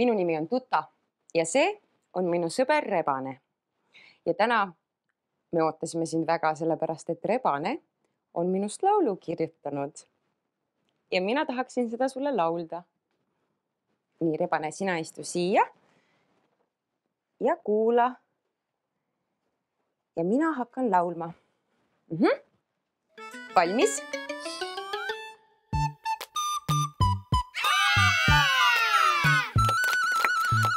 Minu nimi on Tuta ja see on minu sõber Rebane. Ja täna me ootasime sind väga sellepärast, et Rebane on minust laulu kirjutanud. Ja mina tahaksin seda sulle laulda. Nii, Rebane, sina istu siia ja kuula. Ja mina hakkan laulma. Valmis?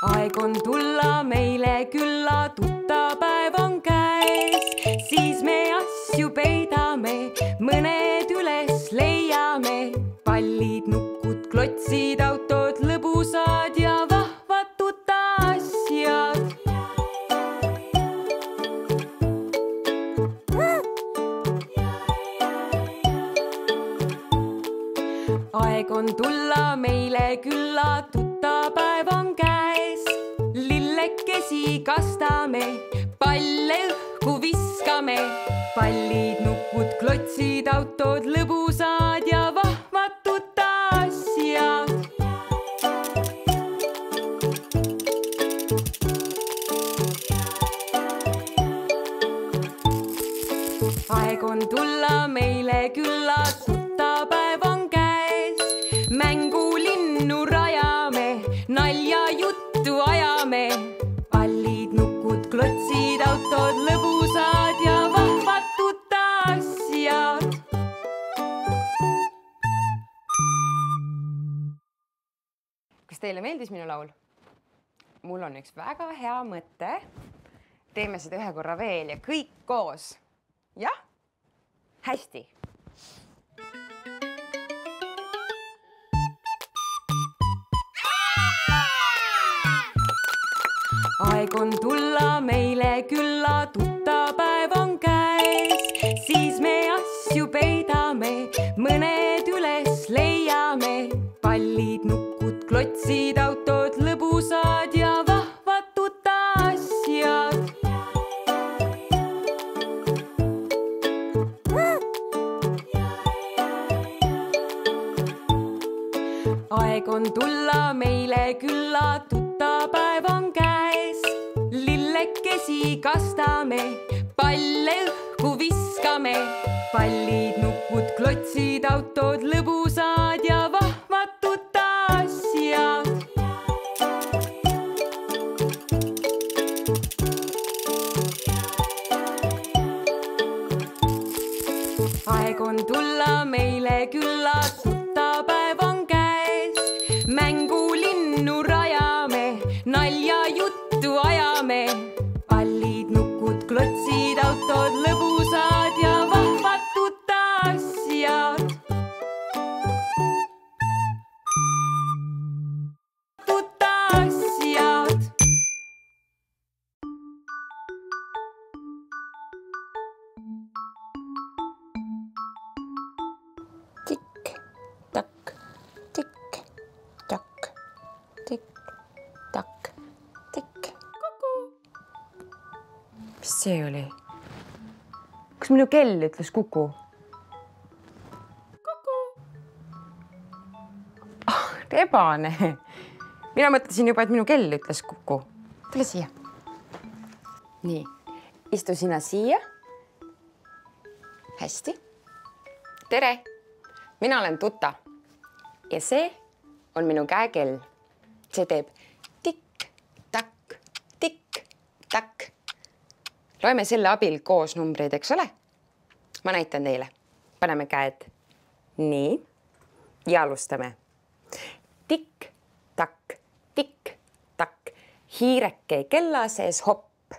Aeg on tulla meile külla, tuttapäev on käes, siis me asju peidame, mõned üles leiame. Pallid, nukud, klotsid, autod, lõbusad ja vahvad tuta asjad. Aeg on tulla meile külla, tuttapäev on käes. Lillekesi kastame, palle õhku viskame. Pallid, nukud, klotsid, autod, lõbusad ja vahvad tuta asjad. Aeg on tulla meile külla, tuttapäev on käes. Mängulinnu rajame, nalja juttu ajame. Pallid, nukud, klotsid, autod, lõbusad ja vahvad tuta asjad. Kas teile meeldis minu laul? Mul on üks väga hea mõte. Teeme seda ühe korra veel ja kõik koos. Jah? Hästi. Aeg on tulla meile külla, tuttapäev on käes, siis me asju peidame, mõned üles leiame. Pallid, nukud, klotsid, autod, lõbusad ja vahvad tuta asjad. Aeg on tulla meile külla, tuttapäev on käes. Lillekesi kastame, palle õhku viskame. Pallid, nukud, klotsid, autod, lõbusad ja vahvad tuta asjad. Aeg on tulla meile külla, tuttapäev on käes. Mängulinnu rajame, nalja juttu ajame. Pallid, nukud, klotsid, autod, lõbusad ja vahvad tuta asjad. Tuta asjad. Tikk, takk, tikk, takk, tikk, takk, tikk. Kuku. Mis see oli? Kas minu kell ütles kuku? Kuku. Rebane. Mina mõtlesin juba, et minu kell ütles kuku. Tule siia. Nii, istu sina siia. Hästi. Tere! Mina olen Tuta ja see on minu käekell. See teeb tikk, takk, tikk, takk. Loeme selle abil koos numbreid, eks ole? Ma näitan teile. Paneme käed nii ja alustame. Tikk, takk, tikk, takk. Hiireke kella sees hopp.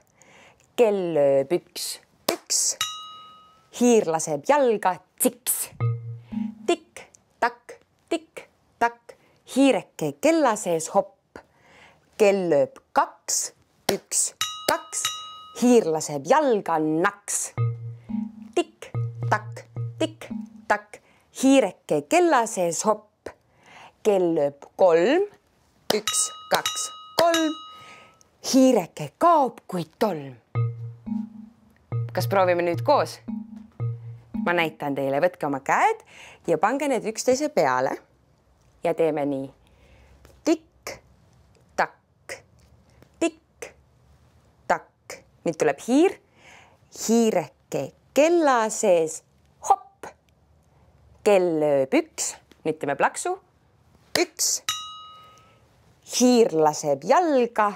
Kell lööb üks. Hiir laseb jalga tsiks. Tikk, takk, tikk, takk. Hiireke kella sees hopp. Kell lööb 2, 1, 2. Hiir laseb jalga naks. Tikk, takk, tikk, takk. Hiireke kella sees hopp. Kell lööb 3, 1, 2, 3. Hiireke kaob kui tolm. Kas proovime nüüd koos? Ma näitan teile, võtke oma käed ja pange need üksteise peale ja teeme nii. Tikk, takk. nüüd tuleb hiir. Hiireke kella sees hopp. Kell lööb 1. Nüüd teeme plaksu. 1. Hiir laseb jalga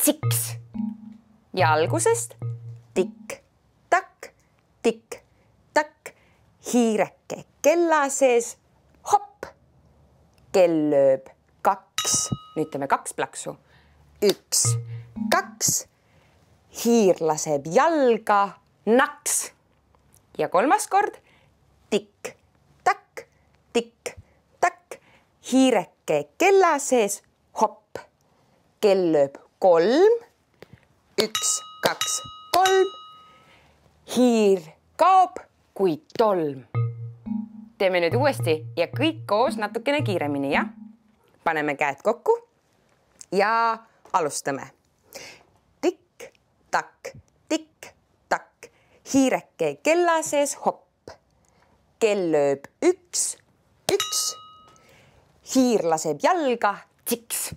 tsiks. Ja algusest tikk, takk, tikk, takk. Hiireke kella sees hopp. Kell lööb 2. Nüüd teeme 2 plaksu. 1, 2. Hiir laseb jalga naks. Ja 3. kord tikk, takk, tikk, takk. Hiireke kella sees hopp. Kell lööb 3. 1, 2, 3. Hiir kaob kui tolm. Teeme nüüd uuesti ja kõik koos natukene kiiremini, jah? Paneme käed kokku ja alustame. Tikk, takk, tikk, takk. Hiireke kella sees hopp. Kell lööb 1, 1. Hiir laseb jalga tsiks.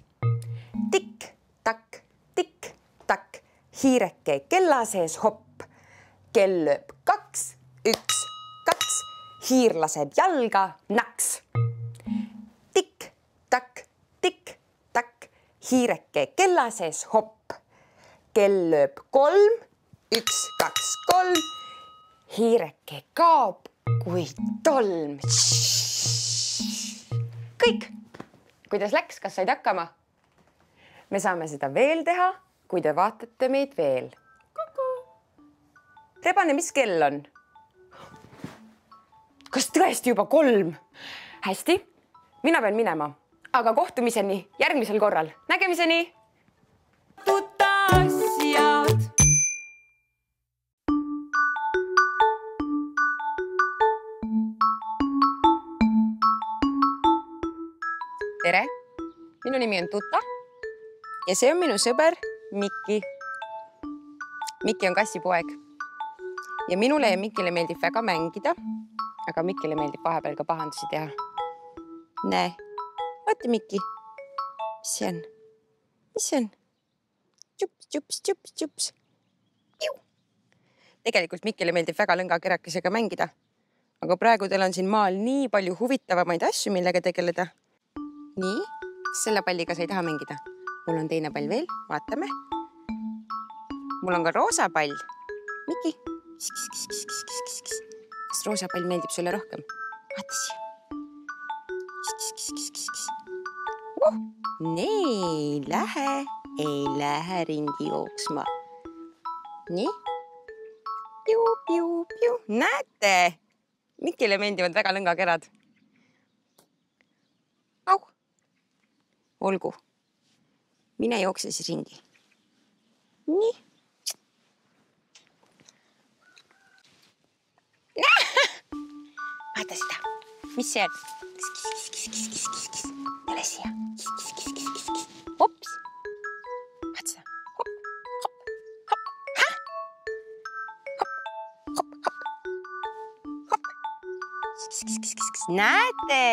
Tikk, takk, tikk, takk. Hiireke kella sees hopp. Kell lööb 2, 1, 2. Hiir laseb jalga naks. Tikk, takk, tikk, takk. Hiireke kella sees hopp. Kell lööb 3, 1, 2, 3. Hiireke kaob kui tolm. Kõik. Kuidas läks, kas said hakkama? Me saame seda veel teha, kui te vaatate meid veel. Rebane, mis kell on? Kas tõesti juba 3? Hästi, mina pean minema, aga kohtumiseni järgmisel korral. Nägemiseni! Tutasjad! Tere, minu nimi on Tuta ja see on minu sõber Mikki. Mikki on kassipoeg ja minule ja Mikile meeldib väga mängida, aga Mikile meeldib vahepeal ka pahandusi teha. Näe, vaata Mikki, mis see on? Mis see on? Tšups, tšups, tšups, tšups. Tegelikult Mikile meeldib väga lõngakerakesega mängida, aga praegu teil on siin maal nii palju huvitavamaid asju, millega tegeleda. Nii, selle palliga sa ei taha mängida. Mul on teine pall veel, vaatame. Mul on ka roosa pall. Mikki, kas roosa pall meeldib sulle rohkem? Vaata siia. Nee, ei lähe ringi jooksma. Nii. Piu, piu, piu. Näete, Mikile meeldivad väga lõngakerad. Au. Olgu. Mine jookse siis ringi. Nii. Vaata seda. Mis see on? Tule siia. Hops. Vaata seda. Hop, hop, hop. Ha? Hop, hop, hop. Hop. Näete?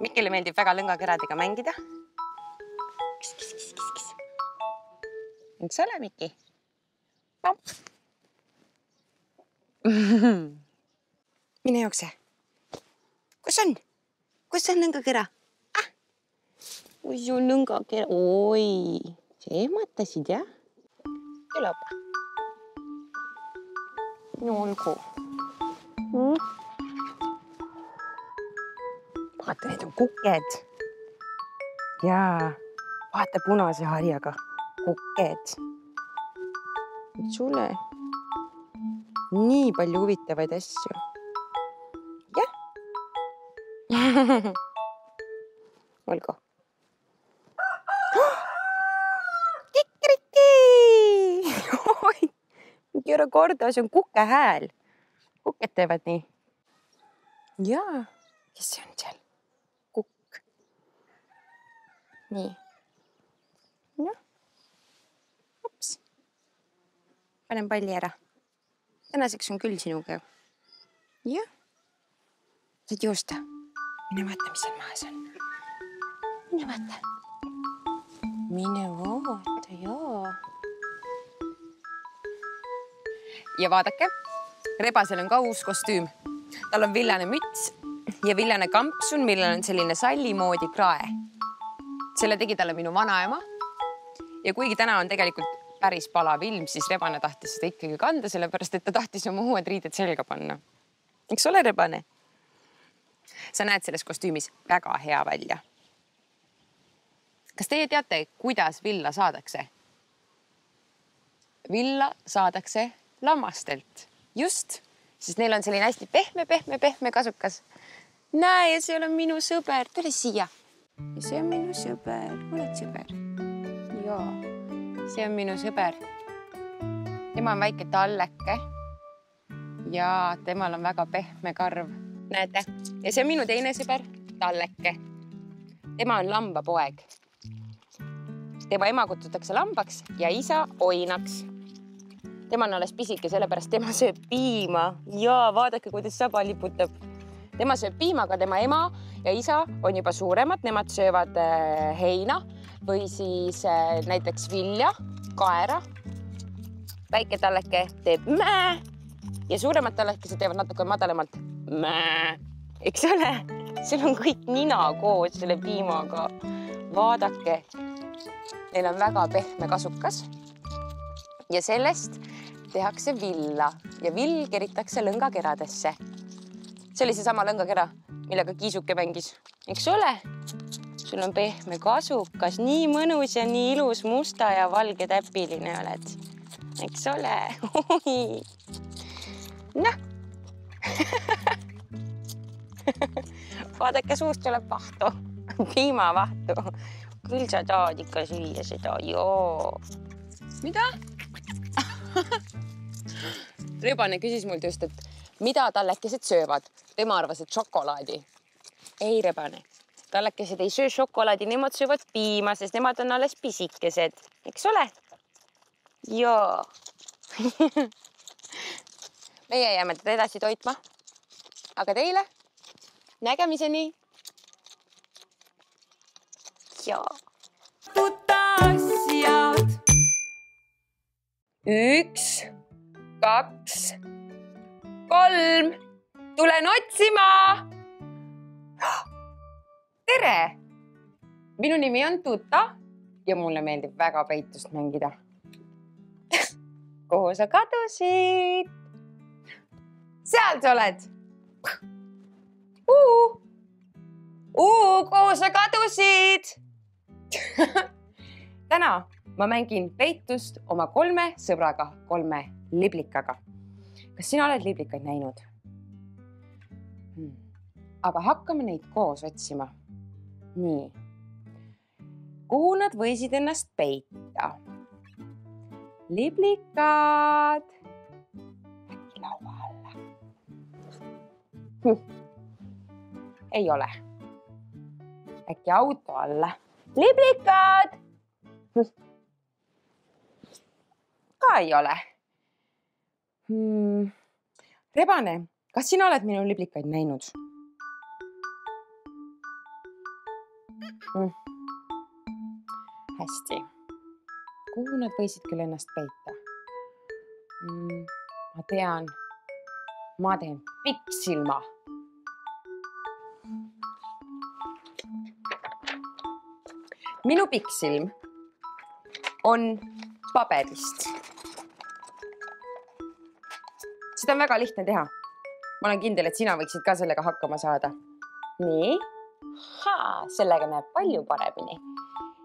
Mikile meeldib väga lõngakeradega mängida. Üks ole, Mikki. Mine jookse. Kus on? Kus on lõngakera? Kus on lõngakera? Oi, sa ehmatasid, jah? Tule opa. No olgu. Vaata, need on kuked. Jaa, vaata punase harjaga. Kuked. Sulle nii palju huvitavaid asju. Jah? Olgu. Kikriki! Mingi ära korda, see on kuke hääl. Kuked teevad nii. Jaa, kes see on seal? Kukk. Nii. Noh. Hops. Panen palli ära. Tänaseks on küll sinuga. Jah. Saad joosta. Mine vaata, mis seal maas on. Mine vaata. Mine vaata, jaa. ja vaadake, rebasel on ka uus kostüüm. Tal on villane müts ja villane kampsun, millel on selline salli moodi krae. Selle tegi talle minu vanaema. Ja kuigi täna on tegelikult päris palav ilm, siis rebane tahtis seda ikkagi kanda, sellepärast et ta tahtis oma uued riided selga panna. Eks ole, rebane? Sa näed selles kostüümis väga hea välja. Kas teie teate, kuidas villa saadakse? Villa saadakse lammastelt. Just, sest neil on selline hästi pehme kasukas. Näe, ja see on minu sõber. Tule siia. Ja see on minu sõber. Oled sõber? Jaa, see on minu sõber. Tema on väike talleke. Ja temal on väga pehme karv. Näete? Ja see on minu teine sõber, talleke. Tema on lambapoeg. Tema ema kutsutakse lambaks ja isa oinaks. Tema on alles pisike, sellepärast tema sööb piima. Jaa, vaadake, kuidas saba liputab. Tema sööb piima, aga tema ema ja isa on juba suuremad. Nemad söövad heina või siis näiteks vilja, kaera. Väike talleke teeb mää ja suuremad tallekesed teevad natuke madalamalt mää. Eks ole? Seal on kõik nina koos selle piimaga. Vaadake. Neil on väga pehme kasukas ja sellest tehakse villa ja vill keritakse lõngakeradesse. See oli seesama lõngakera, millega Kiisuke mängis. Eks ole? Sul on pehme kasukas, nii mõnus ja nii ilus musta ja valge täpiline oled. Eks ole? Noh. Vaadake, suust tuleb vahtu. Piimavahtu. Küll sa tahad ikka süüa seda, joo. Mida? Rebane küsis mult just, et mida tallekesed söövad. Tema arvas, et šokolaadi. Ei, rebane. Tallekesed ei söö šokolaadi, nemad söövad piima, sest nemad on alles pisikesed. Eks ole? Joo. Meie jääme teda edasi toitma. Aga teile nägemiseni. Joo. Asjad. 1, 2, 3. Tulen otsima. Tere! Minu nimi on Tuta ja mulle meeldib väga peitust mängida. Kuhu sa kadusid? Seal sa oled. Kuhu sa kadusid? Täna ma mängin peitust oma 3 sõbraga, 3 liblikaga. Kas sina oled liblikaid näinud? Aga hakkame neid koos otsima. Nii. Kuhu nad võisid ennast peita? Liblikad. Äkki laua alla. Ei ole. Äkki auto alla. Liblikad! Ka ei ole. Rebane, kas sina oled minu liblikaid näinud? Hästi. Kuhu nad võisid küll ennast peita? Ma tean. Ma teen pikksilma. Minu pikksilm on paberist. Seda on väga lihtne teha. Ma olen kindel, et sina võiksid ka sellega hakkama saada. Nii. Sellega näeb palju paremini.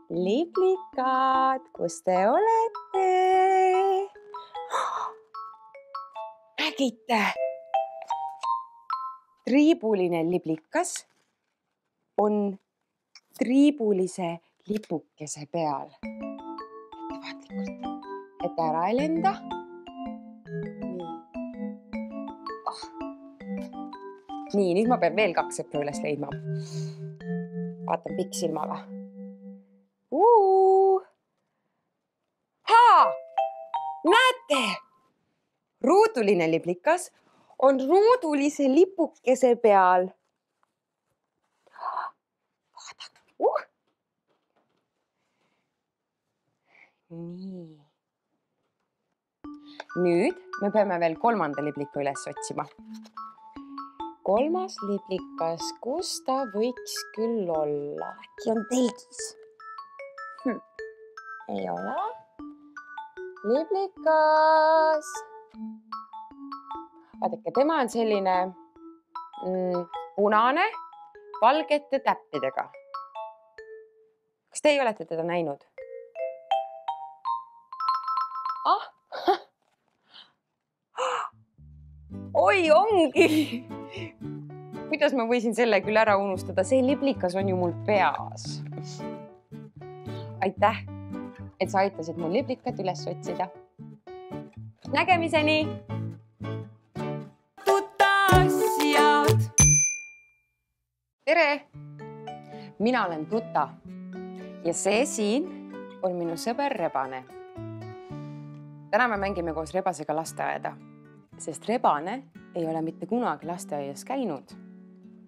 Liblikad, kus te olete? Nägite? Triibuline liblikas on triibulise lipukese peal. Ettevaatlikult, et ära ei lenda. Nii, nüüd ma pean veel 2 sõpra üles leidma. Vaatan pikksilmaga. Näete! Ruuduline liblikas on ruudulise lipukese peal. Vaadake. Nii. Nüüd me peame veel kolmanda libliku üles otsima. Kolmas liblikas, kus ta võiks küll olla? Äkki on telgis? Ei ole. Liblikas. Vaadake, tema on selline punane valgete täppidega. Kas teie olete teda näinud? Oi, ongi! Kuidas ma võisin selle küll ära unustada? See liblikas on ju mul peas. Aitäh, et sa aitasid mul liblikat üles otsida. Nägemiseni! Tutasjad! Tere! Mina olen Tuta ja see siin on minu sõber Rebane. Täna me mängime koos Rebasega lasteaeda, sest Rebane ei ole mitte kunagi lasteaias käinud.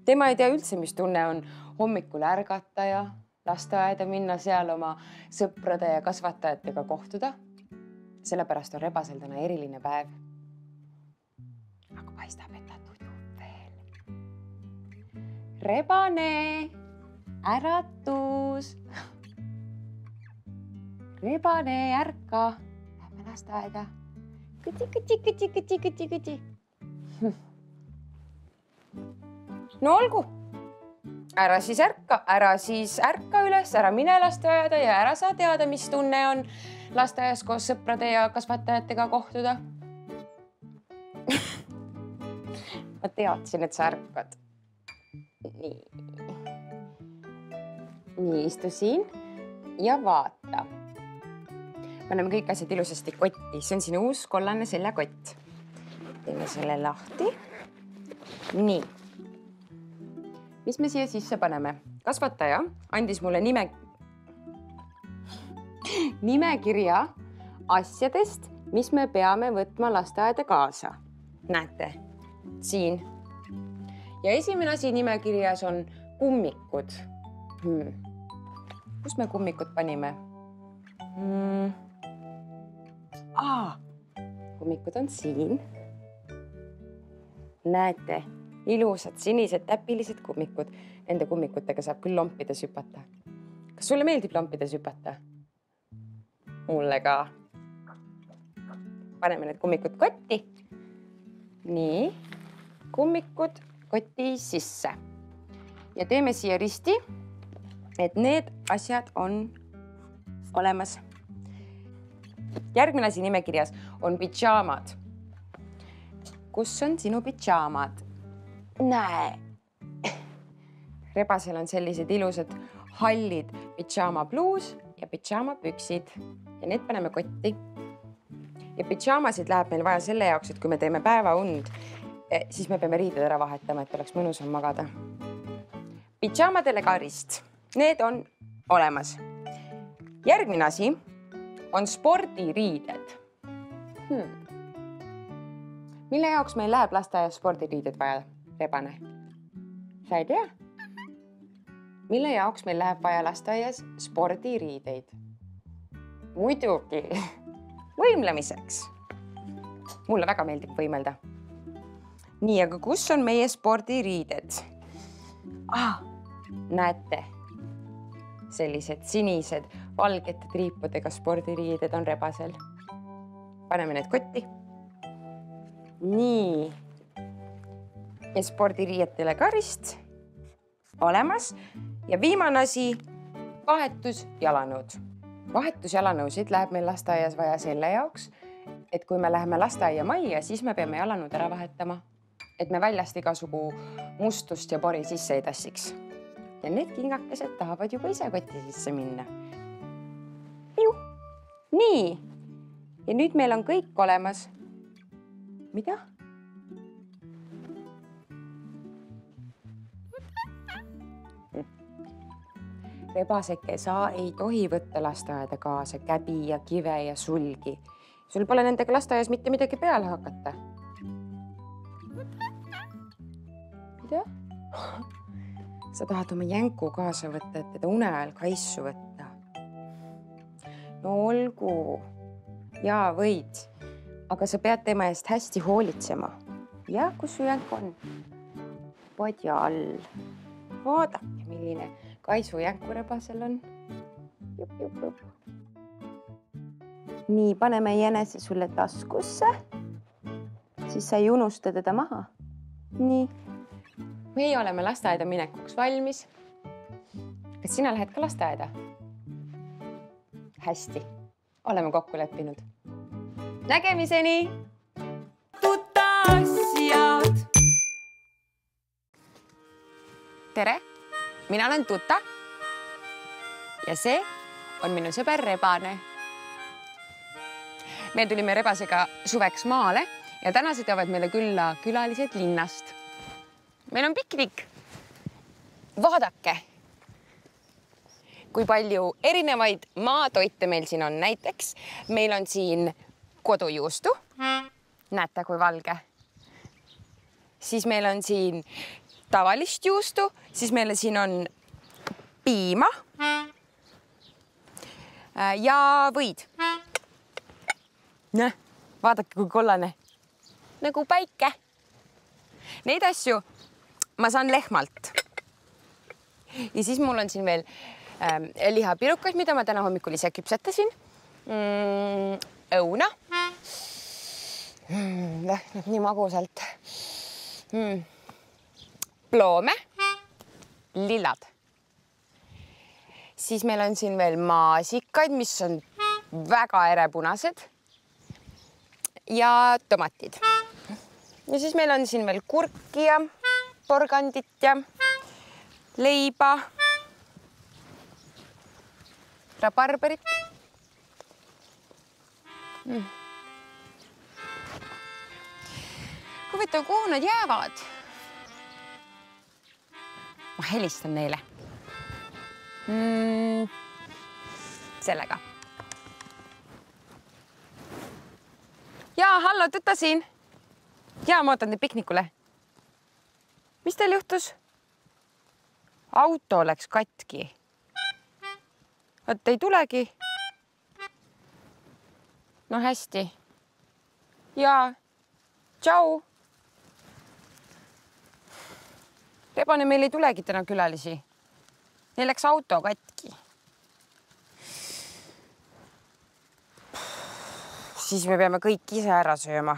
Tema ei tea üldse, mis tunne on hommikul ärgata ja lasteaeda minna seal oma sõprade ja kasvatajatega kohtuda. Sellepärast on Rebasel täna eriline päev. Aga paistab, et ta tujub veel. Rebane, äratus! Rebane, ärka! Lähme lasteaeda. Kõti. No olgu. Ära siis ärka üles, ära mine lasteaeda ja ära saa teada, mis tunne on lasteaias koos sõprade ja kasvatajatega kohtuda. Ma teadsin, et sa ärkad. Nii, istu siin ja vaata. Paneme kõik asjad ilusasti kotti. See on sinu uus kollane seljakott. Teeme selle lahti. Nii. Mis me siia sisse paneme? Kasvataja andis mulle nimekirja asjadest, mis me peame võtma lasteaeda kaasa. Näete, siin. Ja esimene asi nimekirjas on kummikud. Kus me kummikud panime? Kummikud on siin. Näete, ilusad sinised täpilised kummikud. Nende kummikutega saab küll lompides hüpata. Kas sulle meeldib lompides hüpata? Mulle ka. Paneme need kummikud kotti. Nii, kummikud kotti sisse. Ja teeme siia risti, et need asjad on olemas. Järgmine asi nimekirjas on pidžaamad. Kus on sinu pidžaamad? Näe. Rebasel on sellised ilusad hallid pidžaamapluus ja pidžaamapüksid. Ja need paneme kotti. Ja pidžaamasid läheb meil vaja selle jaoks, et kui me teeme päevaund, siis me peame riided ära vahetama, et oleks mõnusam magada. Pidžaamadele ka rist. Need on olemas. Järgmine asi on spordiriided. Mille jaoks meil läheb lasteaias spordiriided vaja, Rebane? Sa ei tea? Mille jaoks meil läheb vaja lasteaias spordiriideid? Muidugi, võimlemiseks. Mulle väga meeldib võimelda. Nii, aga kus on meie spordiriided? Näete, sellised sinised valgete triipudega spordiriided on Rebasel. Paneme need kotti. Nii. Ja spordiriietele karist olemas. Ja viimane asi, vahetusjalanõud. Vahetusjalanõusid läheb meil lasteaias vaja selle jaoks, et kui me läheme lasteaia majja, siis me peame jalanõud ära vahetama, et me väljast igasugu mustust ja pori sisse ei tassiks. Ja need kingakesed tahavad juba ise kotti sisse minna. Nii. Ja nüüd meil on kõik olemas. Mida? Rebaseke, sa ei tohi võtta lasteaeda kaasa käbi ja kive ja sulgi. Sul pole nendega lasteaias mitte midagi peale hakata. Mida? Sa tahad oma jänku kaasa võtta, et teda une ajal kaisu võtta. No olgu. Jaa, võid. aga sa pead tema eest hästi hoolitsema. Ja kus su jänk on? Padja all. Vaadake, milline Kaisu jänkurebasel on. Jup. Nii, paneme jänese sulle taskusse. Siis sa ei unusta teda maha. Nii. Meie oleme lasteaeda minekuks valmis. Kas sina lähed ka lasteaeda? Hästi. Oleme kokku leppinud. Nägemiseni! Tutasjad! Tere! Mina olen Tuta. Ja see on minu sõber Rebane. Me tulime Rebasega suveks maale ja täna sõidavad meile külla külalised linnast. Meil on piknik. Vaadake, kui palju erinevaid maatoite meil siin on. Näiteks meil on siin kodujuustu. Näete, kui valge. Siis meil on siin tavalist juustu. Siis meil siin on piima ja võid. Näe, vaadake, kui kollane. Nagu päike. Neid asju ma saan lehmalt. Ja siis mul on siin veel lihapirukaid, mida ma täna hommikul ise küpsetasin. Õuna. Lähneb nii magusalt. Ploome. Lillad. Siis meil on siin veel maasikaid, mis on väga erepunased. Ja tomatid. Ja siis meil on siin veel kurki ja porgandit ja leiba. Rabarberit. Huvitav, kuhu nad jäävad? Ma helistan neile. Sellega. Jaa, hallo, Tuta siin. Jaa, ma ootan teid piknikule. Mis teil juhtus? Auto läks katki. Oot, ei tulegi? No hästi. Jaa. Tšau. Rebane, meil ei tulegi täna külalisi. Neil läks auto katki. Siis me peame kõik ise ära sööma.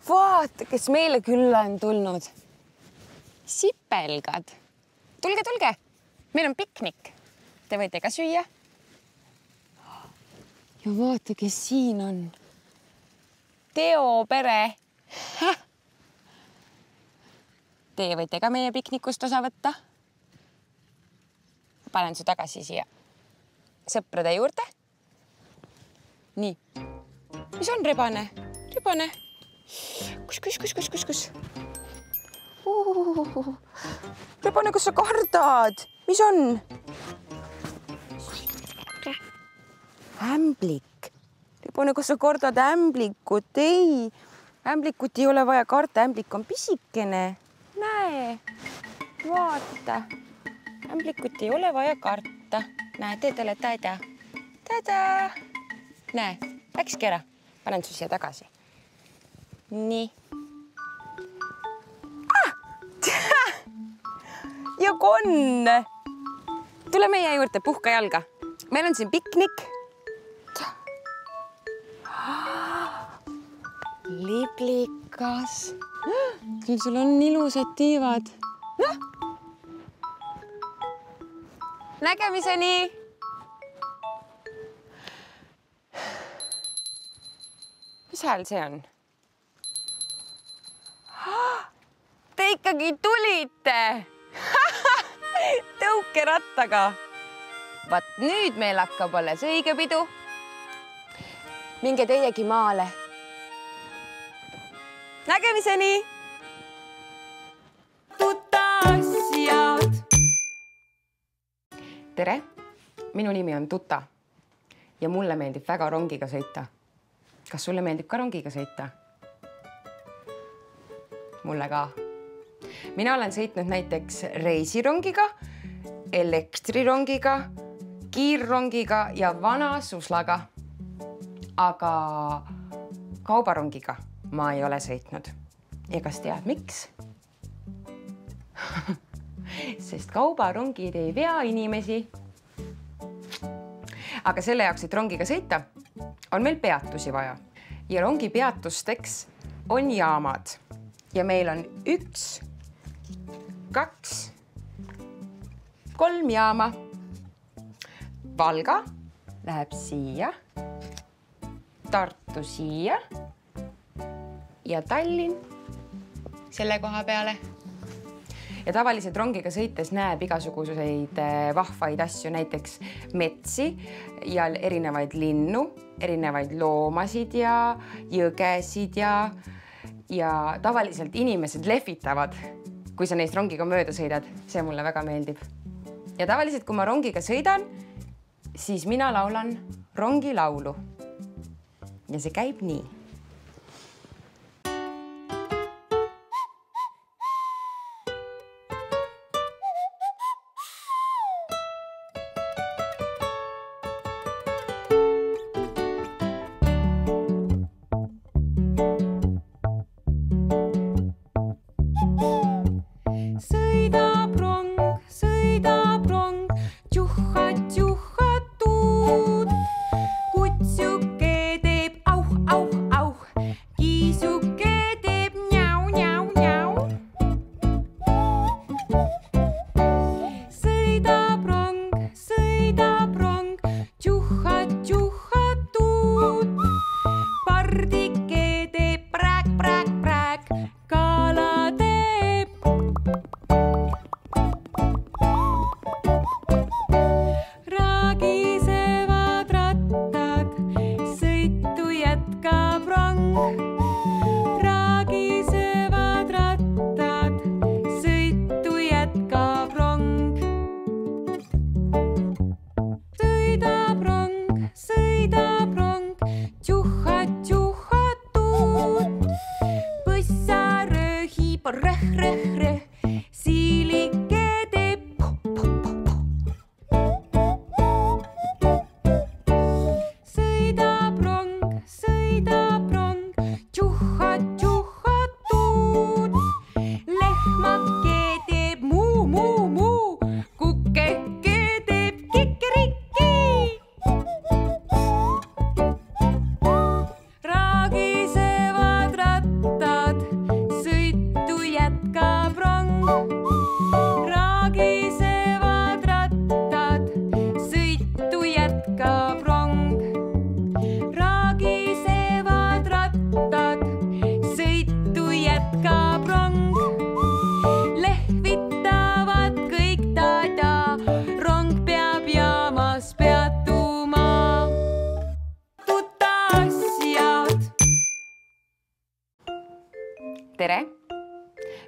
Vaata, kes meile külla on tulnud. Sipelgad. Tulge. Meil on piknik. Te võite ka süüa. Ja vaata, kes siin on. Teo pere. Teie võite ka meie piknikust osa võtta. Panen su tagasi siia sõprade juurde. Nii. Mis on Rebane? Rebane. Kus? Rebane, kas sa kardad? Mis on? Ämblik. Rebane, kas sa kardad ämblikut? Ei. Ämblikut ei ole vaja karta. Ämblik on pisikene. Näe. Vaata. Ämblikut ei ole vaja karta. Näe, teedele tada. Tada. Näe, läkski ära. Panen su siia tagasi. Nii. Ja konn. Tule meie juurde, puhka jalga. Meil on siin piknik. Liblikas. Küll sul on ilusad tiivad. Nägemiseni. Mis hääl see on? Te ikkagi tulite. Tõukerattaga. Vaat nüüd meil hakkab alles õige pidu. Minge teiegi maale. Nägemiseni. Tutasjad. Tere, minu nimi on Tuta ja mulle meeldib väga rongiga sõita. Kas sulle meeldib ka rongiga sõita? Mulle ka. Mina olen sõitnud näiteks reisirongiga, elektrirongiga, kiirrongiga ja vana suslaga. Aga kaubarongiga ma ei ole sõitnud. Ja kas tead, miks? Sest kaubarongid ei vea inimesi. Aga selle jaoks, et rongiga sõita, on meil peatusi vaja. Ja rongi peatusteks on jaamad. Ja meil on 1, 2, 3 jaama. Valga läheb siia, Tartu siia ja Tallinn selle koha peale. Ja tavaliselt rongiga sõites näeb igasuguseid vahvaid asju, näiteks metsi ja erinevaid linnu, erinevaid loomasid ja jõgesid ja tavaliselt inimesed lehvitavad, kui sa neist rongiga mööda sõidad. See mulle väga meeldib. Ja tavaliselt, kui ma rongiga sõidan, siis mina laulan rongilaulu. Ja see käib nii. Tere!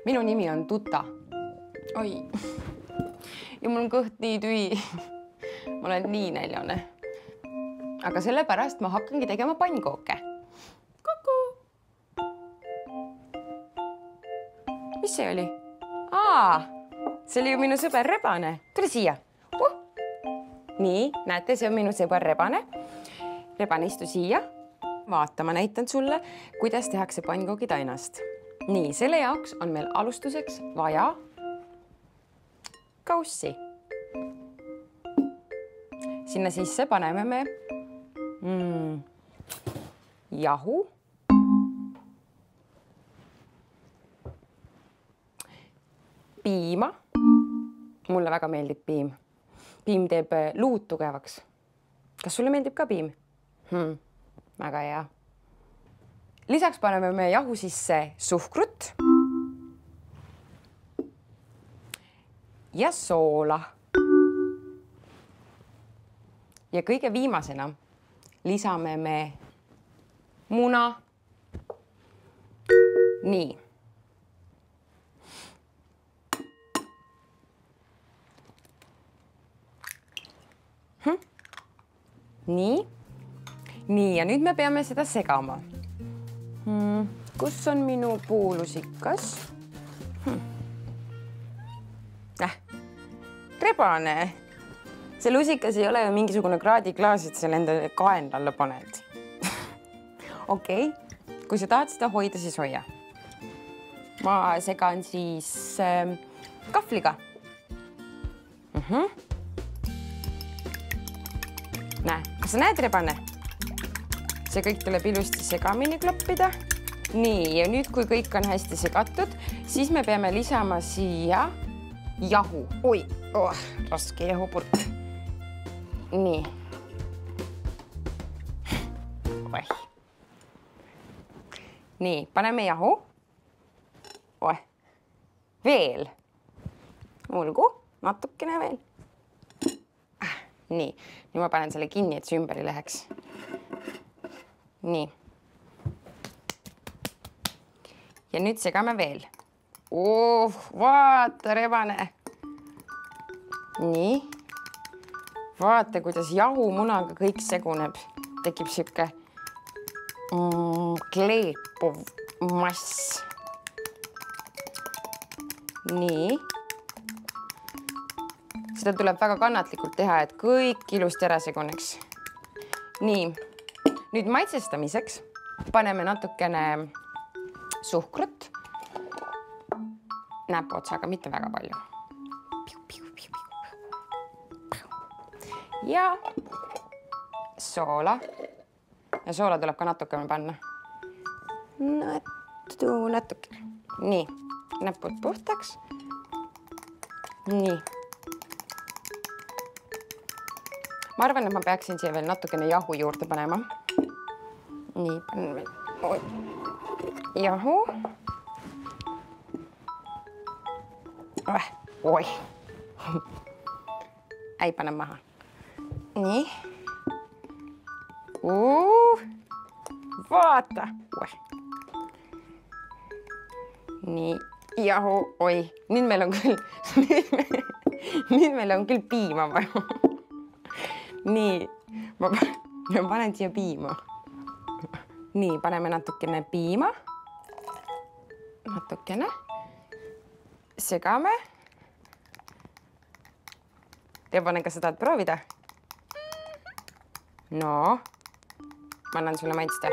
Minu nimi on Tuta. Oi. Ja mul on kõht nii tühi. Ma olen nii näljane. Aga sellepärast ma hakkangi tegema pannkooke. Kuku! Mis see oli? See oli ju minu sõber Rebane. Tule siia. Nii, näete, see on minu sõber Rebane. Rebane, istu siia. Vaata, ma näitan sulle, kuidas tehakse pannkoogidainast. Nii, selle jaoks on meil alustuseks vaja kaussi. Sinna sisse paneme me jahu, piima. Mulle väga meeldib piim. Piim teeb luud tugevaks. Kas sulle meeldib ka piim? Väga hea. Lisaks paneme me jahu sisse suhkrut ja soola. Ja kõige viimasena lisame me muna. Nii. Nii, ja nüüd me peame seda segama. Kus on minu puulusikas? Rebane. See lusikas ei ole ju mingisugune kraadiklaas, et selle enda kaen alla paned. Okei. kui sa tahad seda hoida, siis hoia. Ma segan siis kahvliga. Näe, kas sa näed, rebane? See kõik tuleb ilusti segamini kloppida. Nii, ja nüüd, kui kõik on hästi segatud, siis me peame lisama siia jahu. Oi, raske jahupurk. Nii. Nii, paneme jahu. Veel. Olgu, natukene veel. Nii, nüüd ma panen selle kinni, et see ümber ei läheks. Nii. Ja nüüd segame veel. Vaata, rebane. Nii. Vaata, kuidas jahu-munaga kõik seguneb. Tekib siuke kleepuv mass. Nii. Seda tuleb väga kannatlikult teha, et kõik ilusti ära seguneks. Nii. Nüüd maitsestamiseks paneme natukene suhkrut. Näpuotsaga, mitte väga palju. Ja soola. Ja soola tuleb ka natukene panna. Natuke. Nii, näpud puhtaks. Nii. Ma arvan, et ma peaksin siia veel natukene jahu juurde panema. Nii, panen veel. Jahu. Oi. Ei pane maha. Nii. Vaata. Nii. Jahu. Oi. Nüüd meil on küll piima vaja. Nii. Ma panen siia piima. Nii, paneme natukene piima. Natukene. Segame. Rebane, kas sa tahad proovida? No, ma annan sulle maitsta.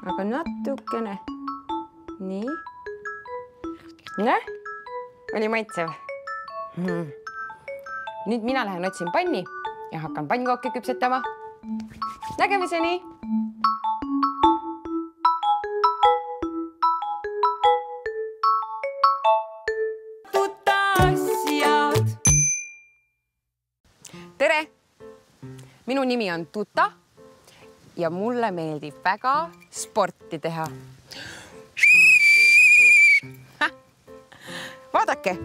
Aga natukene. Nii. Näe? Oli maitsev. Nüüd mina lähen otsin panni ja hakkan pannkooke küpsetama. Nägemiseni! Tere! Minu nimi on Tuta ja mulle meeldib väga sporti teha. Vaadake,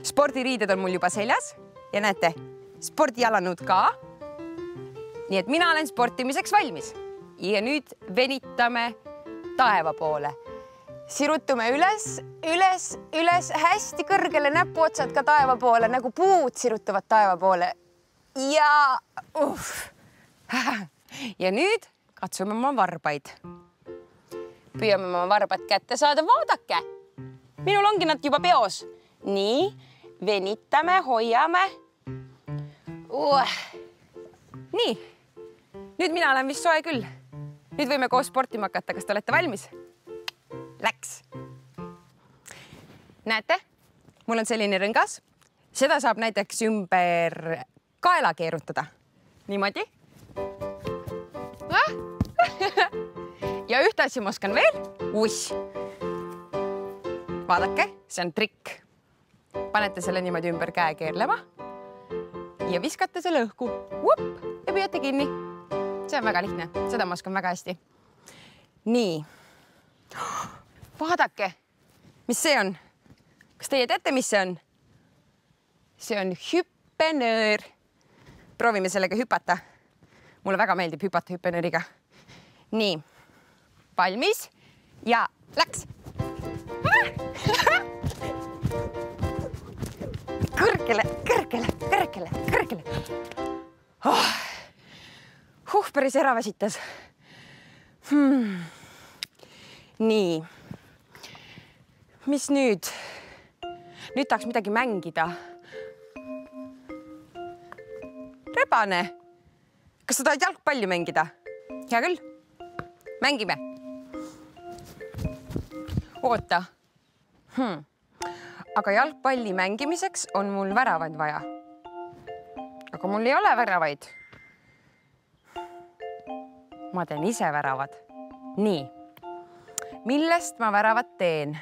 spordiriided on mul juba seljas ja näete, spordijalanõud ka. Nii et mina olen sportimiseks valmis ja nüüd venitame taeva poole. Sirutume üles, hästi kõrgele näpuotsad ka taeva poole, nagu puud sirutuvad taeva poole. Ja nüüd katsume oma varbaid. Püüame oma varbad kätte saada. Vaadake, minul ongi nad juba peos. Nii, venitame, hoiame. Nii, nüüd mina olen vist soe küll. Nüüd võime koos sportima hakata. Kas te olete valmis? Läks. Näete, mul on selline rõngas. Seda saab näiteks ümber kaela keerutada. Niimoodi. Ja ühte asja ma oskan veel. Uss. Vaadake, see on trikk. Panete selle niimoodi ümber käe keerlema ja viskate selle õhku. Ja püüate kinni. See on väga lihtne. Seda ma oskan väga hästi. Nii. Vaadake, mis see on? Kas teie teate, mis see on? See on hüppenöör. Proovime sellega hüpata. Mulle väga meeldib hüpata hüppenööriga. Nii, valmis ja läks. Kõrgele. Päris ära väsitas. Nii. Mis nüüd? Nüüd tahaks midagi mängida. Rebane, kas sa tahad jalgpalli mängida? Hea küll, Mängime. Oota. Aga jalgpalli mängimiseks on mul väravaid vaja. Aga mul ei ole väravaid. Ma teen ise väravad. Nii. Millest ma väravad teen?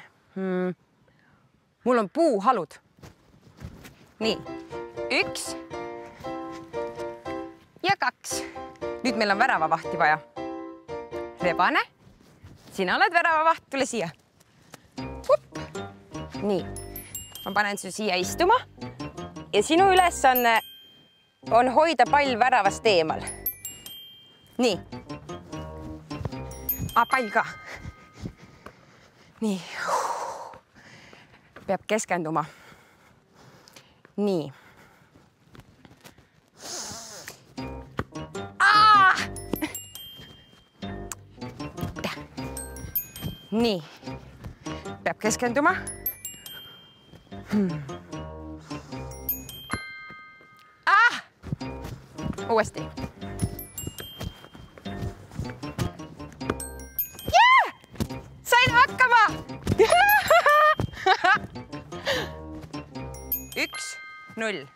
Mul on puuhalud. Nii. 1 ja 2. Nüüd meil on väravavahti vaja. Rebane, sina oled väravavaht, tule siia. Nii, ma panen su siia istuma ja sinu ülesanne on hoida pall väravast eemal. Nii. Pall ka. Nii. Peab keskenduma. Nii. Nii. Peab keskenduma. Uuesti. Sain hakkama! 1-0.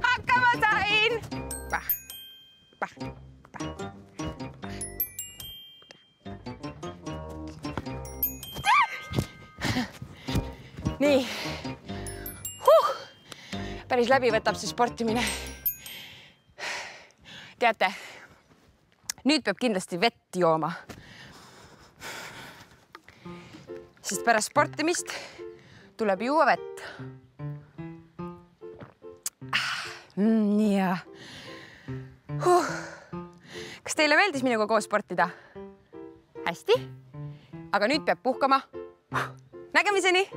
Hakkama sain! Nii. Päris läbi võtab see sportimine. Teate, nüüd peab kindlasti vett jooma. Sest pärast sportimist tuleb juua vett. Ja. Kas teile meeldis minuga koos sportida? Hästi. Aga nüüd peab puhkama. Nägemiseni!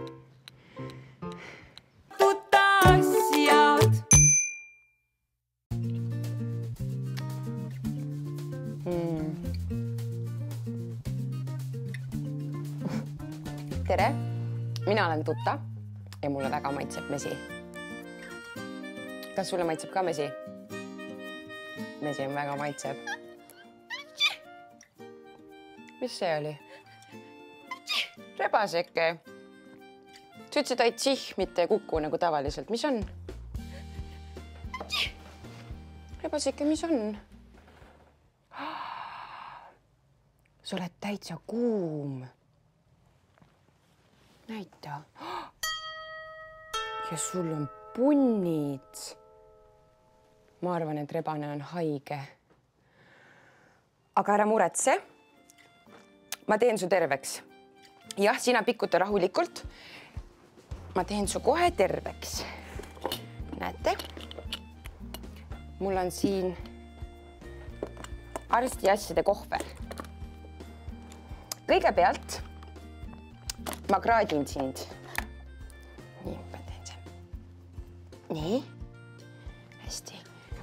Tere, mina olen Tutta ja mulle väga maitseb mesi. Kas sulle maitseb ka mesi? Mesi on väga maitseb. Mis see oli? Rebaseke. Sa ütlesid aid tsih, mitte kuku nagu tavaliselt. Mis on? Rebaseke, mis on? Sa oled täitsa kuum. Näita. Ja sul on punnid. Ma arvan, et rebane on haige. Aga ära muretse. Ma teen su terveks. Jah, sina pikuta rahulikult. Ma teen su kohe terveks. Näete? Mul on siin arstiasjade kohver. Kõigepealt ma kraadin sind. Nii, ma teen sen. Nii. Hästi.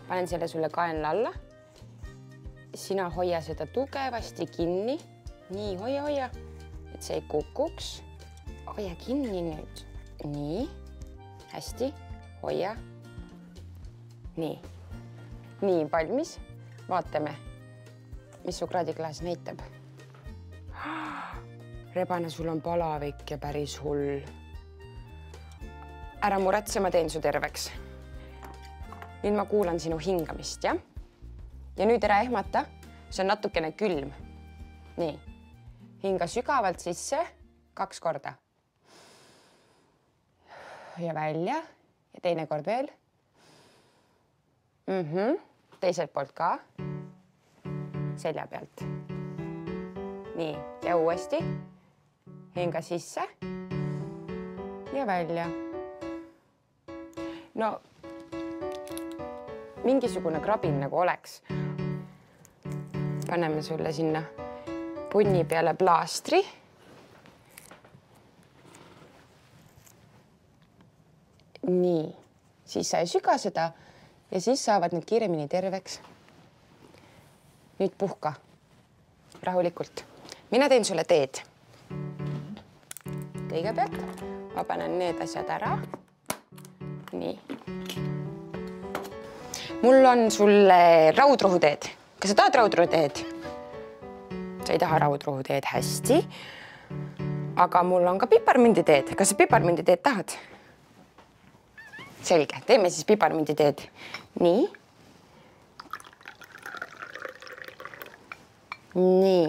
Panen selle sulle kaenla alla. Sina hoia seda tugevasti kinni. Nii, hoia. Et see ei kukuks. Hoia kinni nüüd. Nii. Hästi. Hoia. Nii. Nii, valmis. Vaatame, mis su kraadiklaas näitab. Rebane, sul on palavik ja päris hull. Ära muretse, ma teen su terveks. Nüüd ma kuulan sinu hingamist, jah? Ja nüüd ära ehmata, see on natukene külm. Nii, hinga sügavalt sisse 2 korda. Ja välja ja teine kord veel. Teiselt poolt ka. Selja pealt. Nii, ja uuesti. Hinga sisse ja välja. No, mingisugune krabin nagu oleks. Paneme sulle sinna punni peale plaastri. Nii, siis sa ei süga seda ja siis saavad need kiiremini terveks. Nüüd puhka rahulikult. Mina teen sulle teed. Kõigepealt ma panen need asjad ära. Nii. mul on sulle raudrohuteed. Kas sa tahad raudrohuteed? Sa ei taha raudrohuteed, hästi. Aga mul on ka piparmünditeed. Kas sa piparmünditeed tahad? Selge, teeme siis piparmünditeed. Nii. Nii.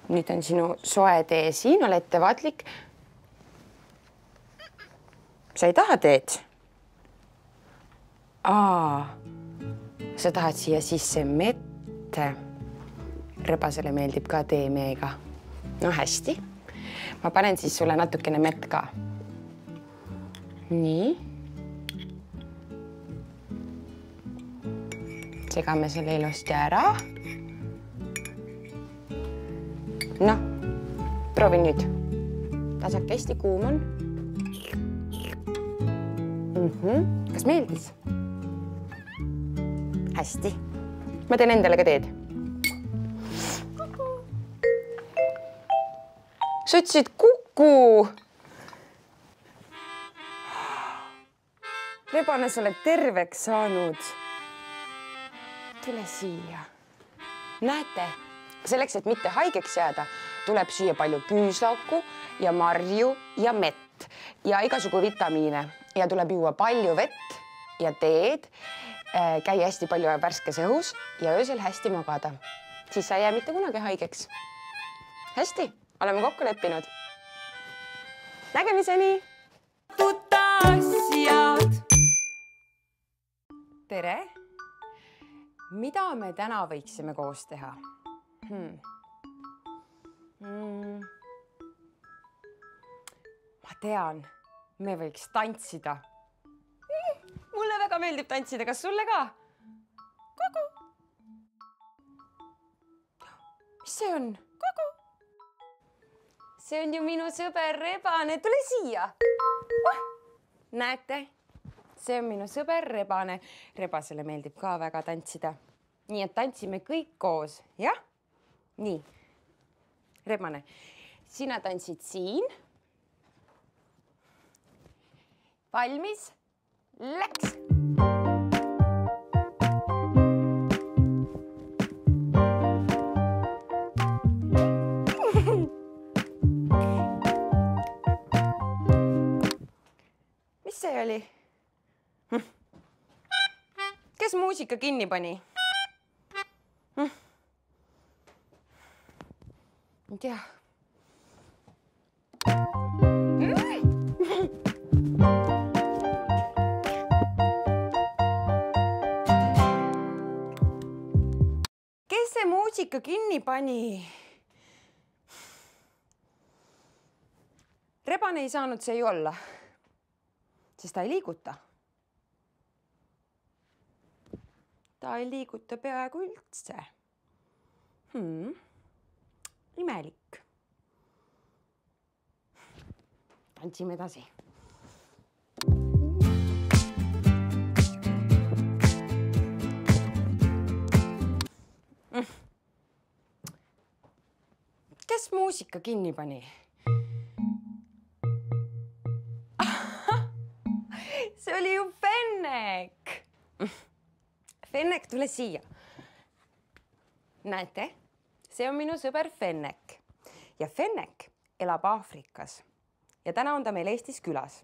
Nüüd on sinu soe tee siin, ole ettevaatlik. Sa ei taha teed? Sa tahad siia sisse mett. Rebasele meeldib ka tee meega. No hästi. Ma panen siis sulle natukene mett ka. Nii. Segame selle ilusti ära. Noh, proovi nüüd. Tasake hästi kuum on. Kas meeldis? Hästi. Ma teen endale ka teed. Sa ütlesid kuku. Rebane, sa oled terveks saanud. Tule siia. Näete, selleks, et mitte haigeks jääda, tuleb süüa palju küüslauku ja marju ja mett ja igasugu vitamiine ja tuleb juua palju vett ja teed, käia hästi palju värskes õhus ja öösel hästi magada. Siis sa ei jää mitte kunagi haigeks. Hästi, oleme kokku leppinud. Nägemiseni! Tutasjad! Tere! Mida me täna võiksime koos teha? Ma tean, me võiks tantsida. Mulle väga meeldib tantsida, kas sulle ka? Kuku! Mis see on? Kuku! See on ju minu sõber Rebane, tule siia! Näete, see on minu sõber Rebane. Rebasele meeldib ka väga tantsida. Nii et tantsime kõik koos, jah? Nii. Rebane, sina tantsid siin. Valmis? Läks! Mis see oli? Kes muusika kinni pani? Ei tea. Kes see muusika kinni pani? Rebane ei saanud see ju olla, sest ta ei liiguta. Ta ei liiguta peaaegu üldse. Imelik. Tantsime edasi. Kes muusika kinni pani? See oli ju Fennek. Fennek, tule siia. Näete? See on minu sõber Fennek. Ja Fennek elab Aafrikas. Ja täna on ta meil Eestis külas.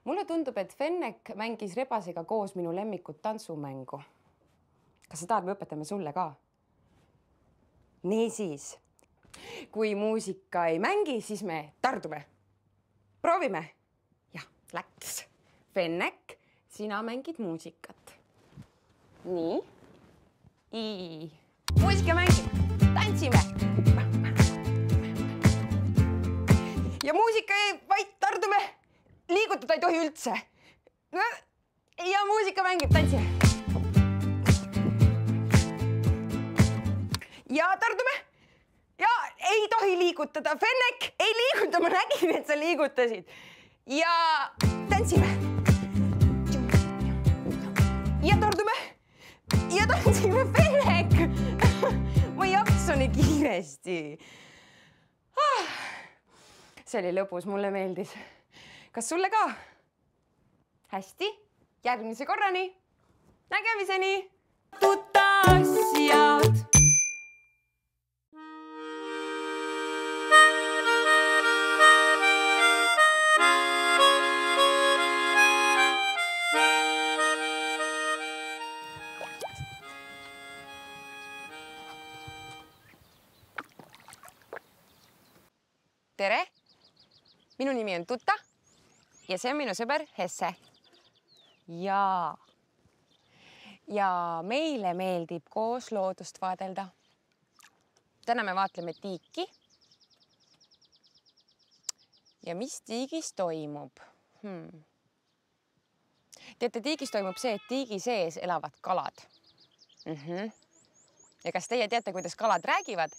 Mulle tundub, et Fennek mängis Rebasega koos minu lemmikut tantsumängu. Kas sa tahad, me õpetame sulle ka? Niisiis, kui muusika ei mängi, siis me tardume. Proovime. Jah, läks. Fennek, sina mängid muusikat. Nii. Muusika mängib. Tantsime. Ja muusika ei, vaid tardume. Liigutada ei tohi üldse. Ja muusika mängib. Tantsime. Ja tardume. Ja ei tohi liigutada. Fennek, ei liiguta. Ma nägin, et sa liigutasid. Ja tantsime. Ja tardume. Ja tantsime. Fennek. Ma ei jaksa nii kiiresti. See oli lõbus, mulle meeldis. Kas sulle ka? Hästi, järgmise korrani. nägemiseni! Tuttaasjad! Tere! Minu nimi on Tutta ja see on minu sõber Hesse. Ja meile meeldib koos loodust vaadelda. Täna me vaatleme tiiki. Ja mis tiigis toimub? Teate, tiigis toimub see, et tiigi sees elavad kalad. Ja kas teie teate, kuidas kalad räägivad?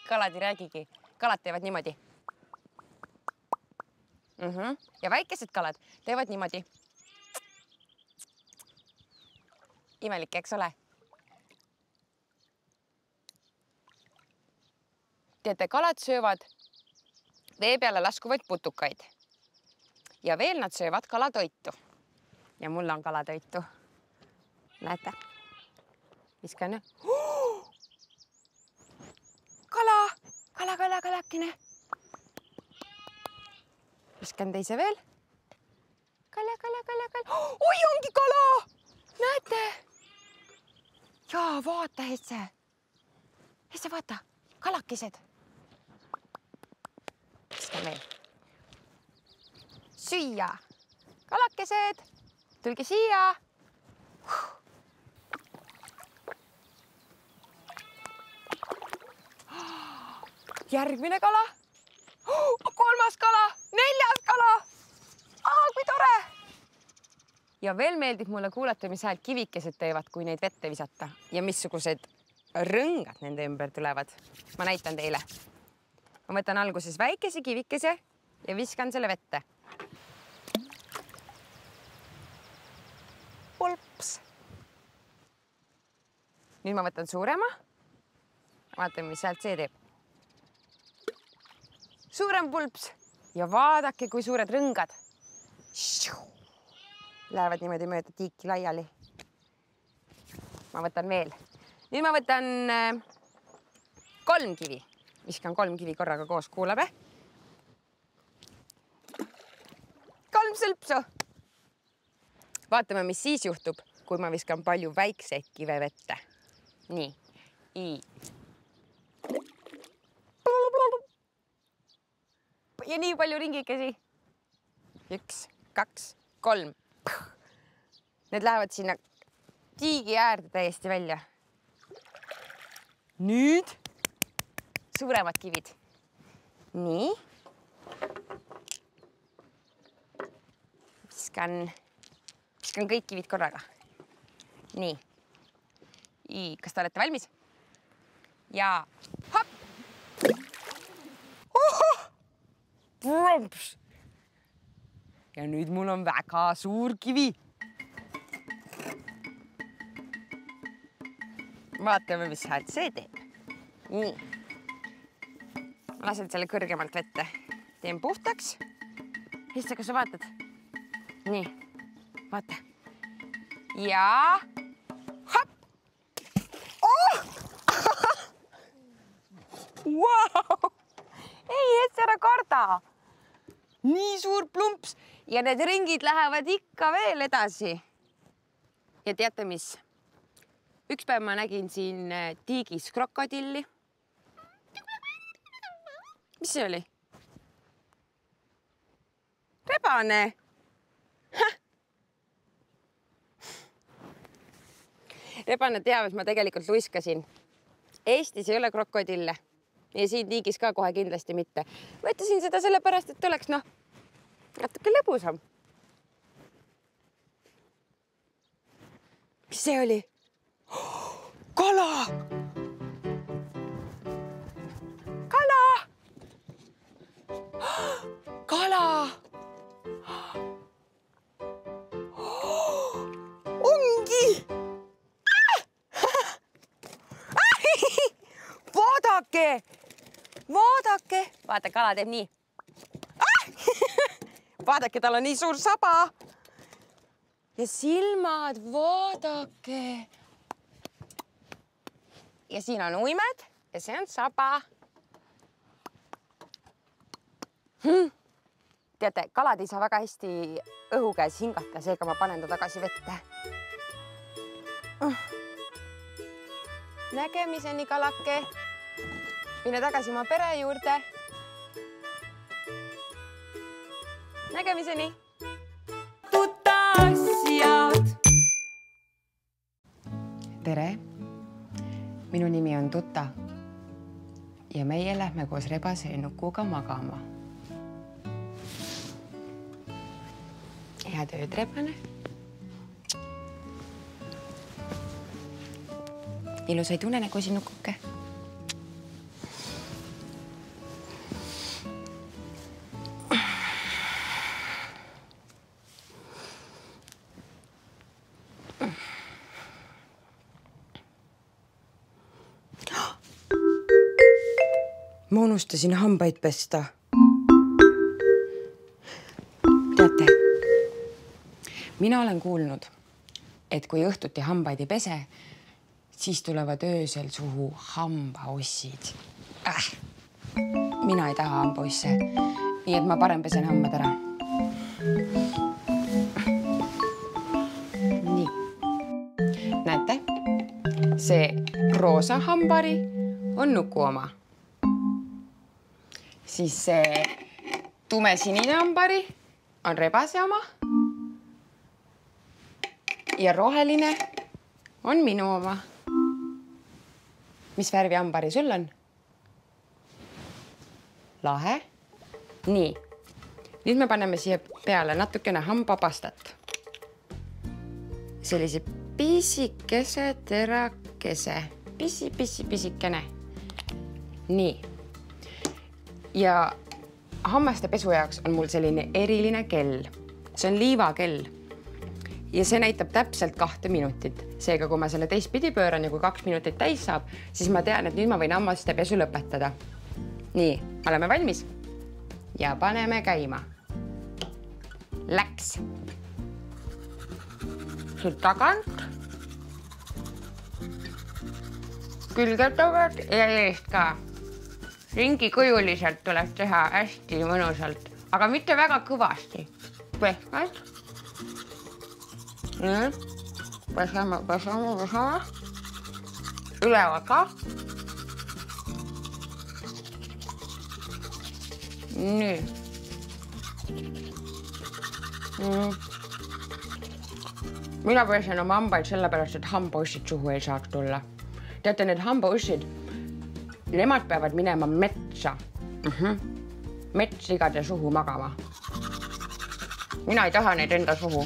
Kalad ei räägigi. Kalad teevad niimoodi. Ja väikesed kalad teevad niimoodi. Imelik, eks ole? Teate, kalad söövad vee peale laskuvaid putukaid. Ja veel nad söövad kalatoitu. Ja mul on kalatoitu. Näete? Viskan. Kalakene. Viskan teise veel. Kala. Oi, ongi kala! Näete? Jaa, vaata, Hesse. Hesse, vaata. Kalakesed. Viskan veel. Süüa. Kalakesed. Tulge siia. Järgmine kala. Kolmas kala. Neljas kala. Kui tore. Ja veel meeldib mulle kuulata, mis hääl kivikesed teevad, kui neid vette visata. Ja missugused rõngad nende ümber tulevad. Ma näitan teile. Ma võtan alguses väikese kivikese ja viskan selle vette. Pulps. Nüüd ma võtan suurema. Vaatame, mis häält see teeb. Suurem pulps ja vaadake, kui suured rõngad. Lähevad niimoodi mööda tiiki laiali. Ma võtan veel. Nüüd ma võtan 3 kivi. Viskan 3 kivi korraga koos, kuulabe. 3 sõlpsu. Vaatame, mis siis juhtub, kui ma viskan palju väikseid kive vette. Nii. Ja nii palju ringikesi. 1, 2, 3. Need lähevad sinna tiigi äärde täiesti välja. Nüüd suuremad kivid. Nii. Viskan kõik kivid korraga. Nii. Kas te olete valmis? Ja hopp! Prumps! Ja nüüd mul on väga suur kivi. Vaatame, mis häält see teeb. Nii. Ma lasen selle kõrgemalt vette. Teen puhtaks. Hesse, kas sa vaatad? Nii. Vaata. Ja hopp! Wow! Ei, Hesse, ära karda! Nii suur plumps ja need ringid lähevad ikka veel edasi. Ja teate mis? Üks päev ma nägin siin tiigis krokodilli. Mis see oli? Rebane. Rebane teab, et ma tegelikult luiskasin. Eestis ei ole krokodille. Ja siin tiigis ka kohe kindlasti mitte. Võttesin seda sellepärast, et oleks natuke lõbusam. Mis see oli? Kala! Kala! Kala! Ongi! Vaadake! Vaadake! Vaata, kala teeb nii. Vaadake, tal on nii suur saba. ja silmad, vaadake. Ja siin on uimed ja see on saba. Teate, kalad ei saa väga hästi õhu käes hingata, seega ma panen ta tagasi vette. Nägemiseni, kalake. Mine tagasi oma pere juurde. Nägemiseni. Tutasjad. Tere. Minu nimi on Tuta ja meie lähme koos rebase ja nukuga magama. Head ööd, rebane. Ilusaid unenägusid, nukuke. Ma unustasin hambaid pesta. Teate, mina olen kuulnud, et kui õhtuti hambaid ei pese, siis tulevad öösel suhu hambaossid. Mina ei taha hambaosse, nii et ma parem pesen hambad ära. Nii. Näete, see roosa hambari on nuku oma. Siis see tumesinine hambari on rebase oma. Ja roheline on minu oma. Mis värvi hambari sul on? Lahe. Nii. Nüüd me paneme siia peale natukene hambapastat. Sellise pisikese terakese. Pisikene. Nii. Ja hammaste pesu jaoks on mul selline eriline kell. See on liivakell. Ja see näitab täpselt 2 minutit. Seega, kui ma selle teistpidi pööran ja kui 2 minutit täis saab, siis ma tean, et nüüd ma võin hammaste pesu lõpetada. Nii, oleme valmis. Ja paneme käima. Läks. Siit tagant. Külgetavad ja eest ka. Ringikujuliselt tuleb teha hästi mõnusalt, aga mitte väga kõvasti. Pehmelt. Nii. Pesame. Üleval ka. Nii. Mina pesen oma hambaid sellepärast, et hambaussid suhu ei saaks tulla. Teate, need hambaussid, nemad peavad minema metsa. Metssigade suhu magama. Mina ei taha neid enda suhu.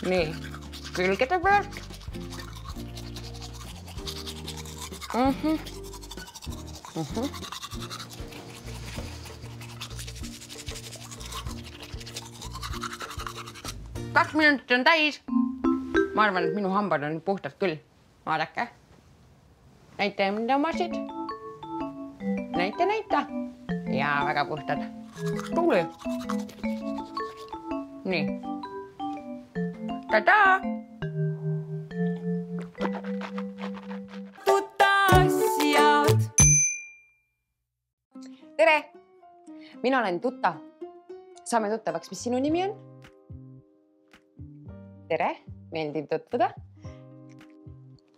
Nii, külgede pealt. Kaks minutit on täis. Ma arvan, et minu hambad on puhtad küll. Vaadake. Näite enda omasid. Näita. Ja väga puhtad. Tuli. Nii. Tada! Tutasjad! Tere! Mina olen Tuta. Saame tuttavaks, mis sinu nimi on? Tere, meeldib tutvuda.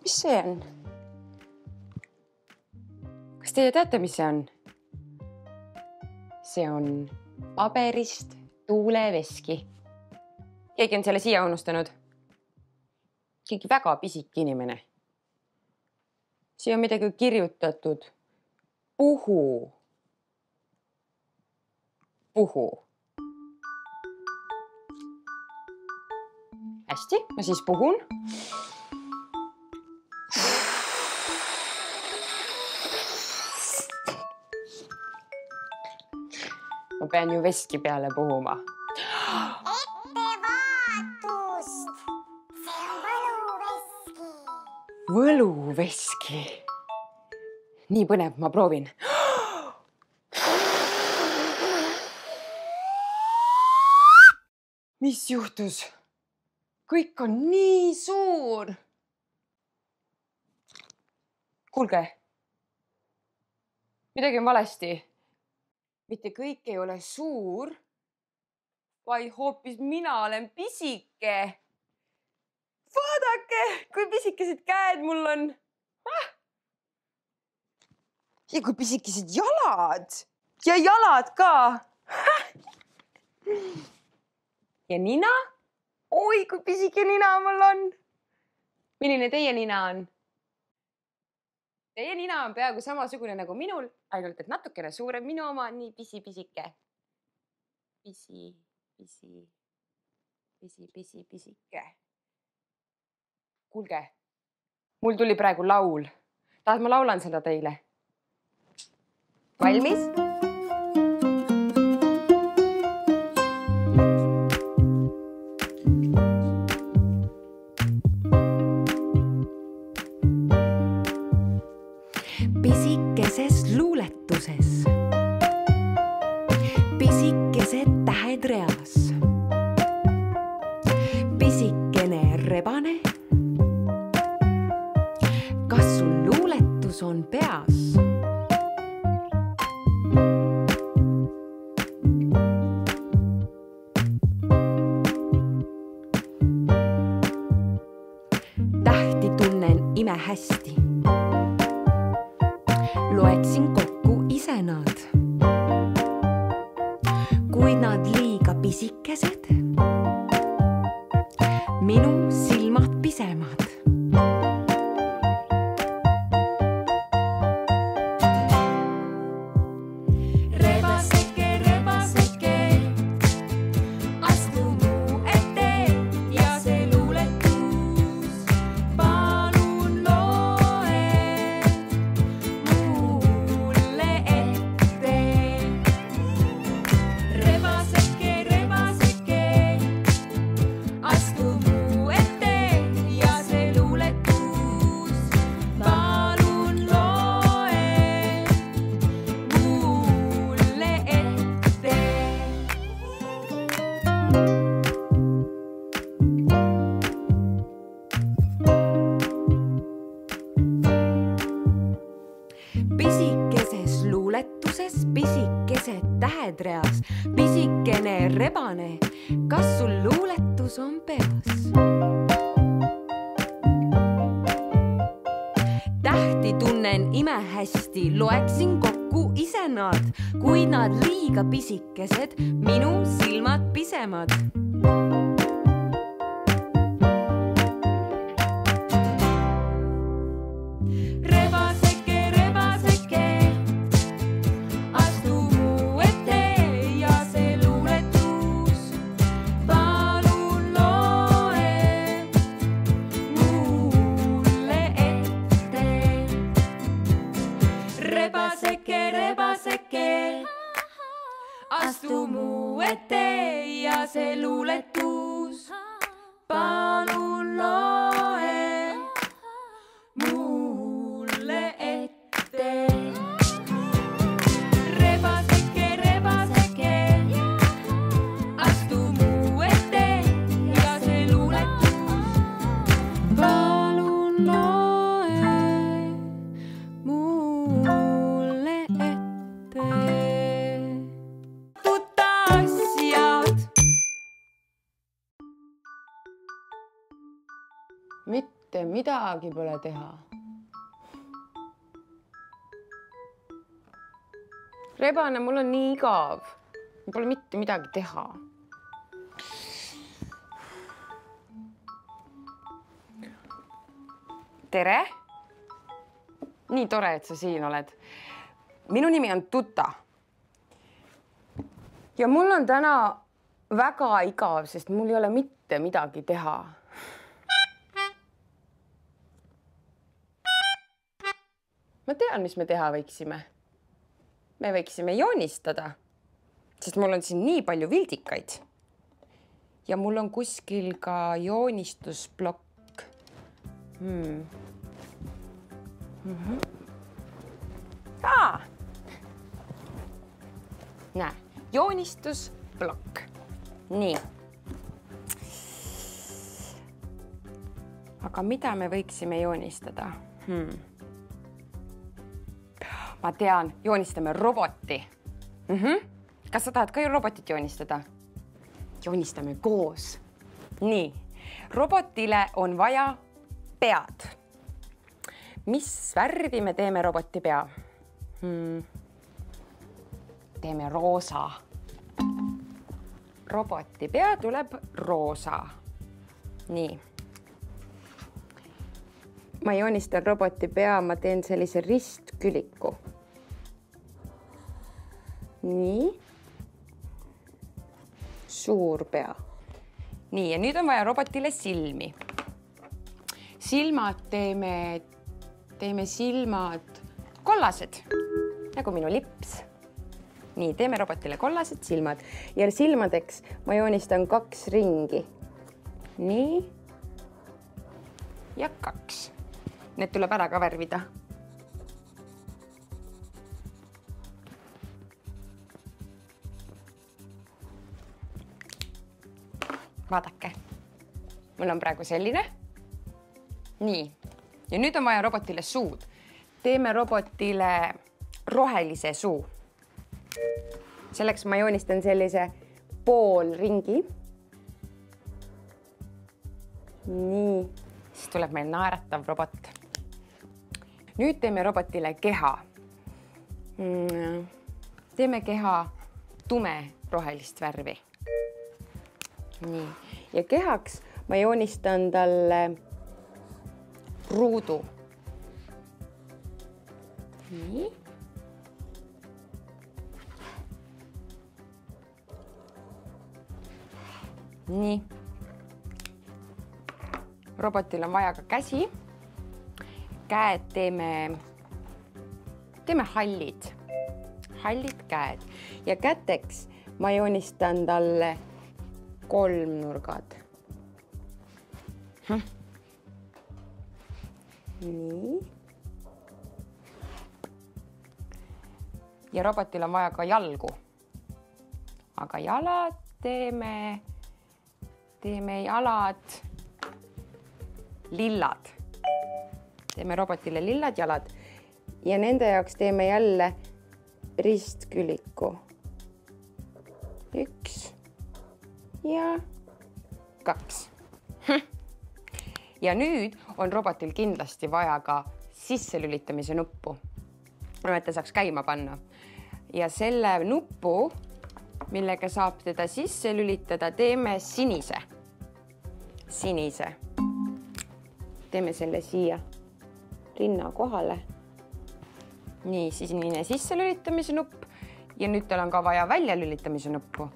Mis see on? Kas teie teate, mis see on? See on paberist tuuleveski. Keegi on selle siia unustanud. Keegi väga pisik inimene. Siia on midagi kirjutatud. Puhu. Hästi, ma siis puhun. Ma pean ju veski peale puhuma. Võluveski. Nii põnev, ma proovin. Mis juhtus? Kõik on nii suur. Kuulge, midagi on valesti. Mitte kõik ei ole suur, vaid hoopis mina olen pisike. Vaadake, kui pisikesed käed mul on. Ja kui pisikesed jalad. Ja jalad ka. Ja nina? Oi, kui pisike nina mul on. Milline teie nina on? Teie nina on peaaegu samasugune nagu minul, ainult et natukene suurem. Minu oma on nii pisike. Pisike. Kuulge, mul tuli praegu laul. Tahad, ma laulan seda teile? Valmis? Pisikeses luuletuses, pisikesed tähed reas, pisikene rebane. Kas sul luuletus on peas? Tähti tunnen imehästi. Loeksin kokku ise nad, kuid nad liiga pisikesed, minu silmad pisemad. Pisikeses luuletuses, pisikesed tähed reas, pisikene rebane. Kas sul luuletus on peas? Tähti tunnen imehästi, loeksin kokku ise nad, kuid nad liiga pisikesed, minu silmad pisemad. Rebaseke, astu mu ette ja see luuletus palun loe mulle ette. Rebaseke, astu mu ette ja see luuletus palun loe mulle ette. Mitte midagi pole teha. Rebane, mul on nii igav. Pole mitte midagi teha. Tere! Nii tore, et sa siin oled. Minu nimi on Tuta. Ja mul on täna väga igav, sest mul ei ole mitte midagi teha. Ma tean, mis me teha võiksime. Me võiksime joonistada, sest mul on siin nii palju vildikaid. Ja mul on kuskil ka joonistusblokk. Näe, joonistusblokk. Nii. aga mida me võiksime joonistada? Ma tean, joonistame roboti. Kas sa tahad ka robotit joonistada? Joonistame koos. Nii, robotile on vaja pead. Mis värvi me teeme roboti pea? Teeme roosa. Roboti pea tuleb roosa. Nii. Ma joonistan roboti pea, ma teen sellise ristküliku. Nii. Suur pea. Nii, ja nüüd on vaja robotile silmi. Silmad teeme silmad kollased, nagu minu lips. Nii, teeme robotile kollased silmad ja silmadeks ma joonistan 2 ringi. Nii. Ja 2. Need tuleb ära ka värvida. Vaadake. Mul on praegu selline. Nii. Ja nüüd on vaja robotile suud. Teeme robotile rohelise suu. Selleks ma joonistan sellise poolringi. Nii. Siis tuleb meil naeratav robot. Nüüd teeme robotile keha. Teeme keha tume rohelist värvi. Nii. Ja kehaks ma joonistan talle ruudu. Nii. Nii. Robotil on vaja ka käsi. Käed teeme hallid. Hallid käed. Ja käteks ma joonistan talle 3 nurgad. Nii. Ja robotil on vaja ka jalgu. Aga jalad teeme jalad lillad. Teeme robotile lillad jalad ja nende jaoks teeme jälle ristküliku. 1 ja 2. Ja nüüd on robotil kindlasti vaja ka sisselülitamise nuppu, et ta saaks käima panna. Ja selle nuppu, millega saab teda sisse lülitada, teeme sinise. Sinise. Teeme selle siia rinna kohale. Nii, sinine sisselülitamise nupp ja nüüd tal on ka vaja väljalülitamise nuppu.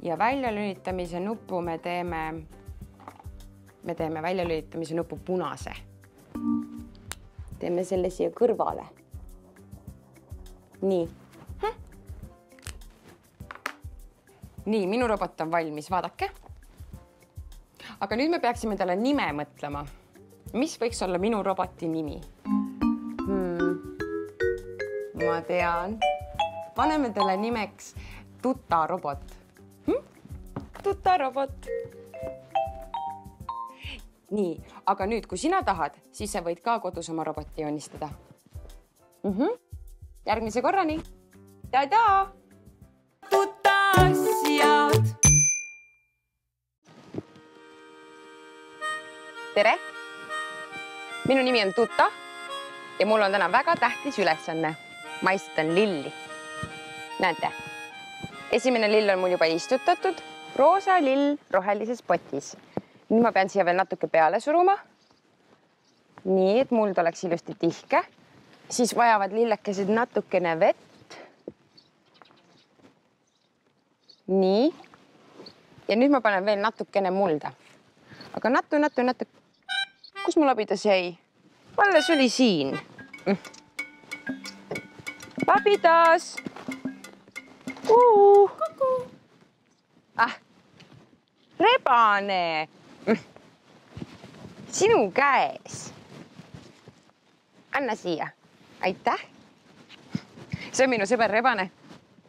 Ja väljalülitamise nuppu me teeme väljalülitamise nupu punase. Teeme selle siia kõrvale. Nii. Nii, minu robot on valmis, vaadake. Aga nüüd me peaksime talle nime mõtlema. Mis võiks olla minu roboti nimi? Ma tean. Paneme talle nimeks Tuta robot. Tuta robot. Nii, aga nüüd, kui sina tahad, siis sa võid ka kodus oma roboti joonistada. Järgmise korrani. Tada! Tutasjad! Tere! Minu nimi on Tuta ja mul on täna väga tähtis ülesanne. Ma istutan lilli. Näete, esimene lill on mul juba istutatud, roosa lill rohelises potis. Nüüd ma pean siia veel natuke peale suruma. Nii, et muld oleks ilusti tihke. Siis vajavad lillekesed natukene vett. Nii. Ja nüüd ma panen veel natukene mulda. Aga natuke. Kus mul abidas jäi? Alles oli siin. Abidas! Kuku! Rebane! Sinu käes. Anna siia. Aitäh. See on minu sõber Rebane.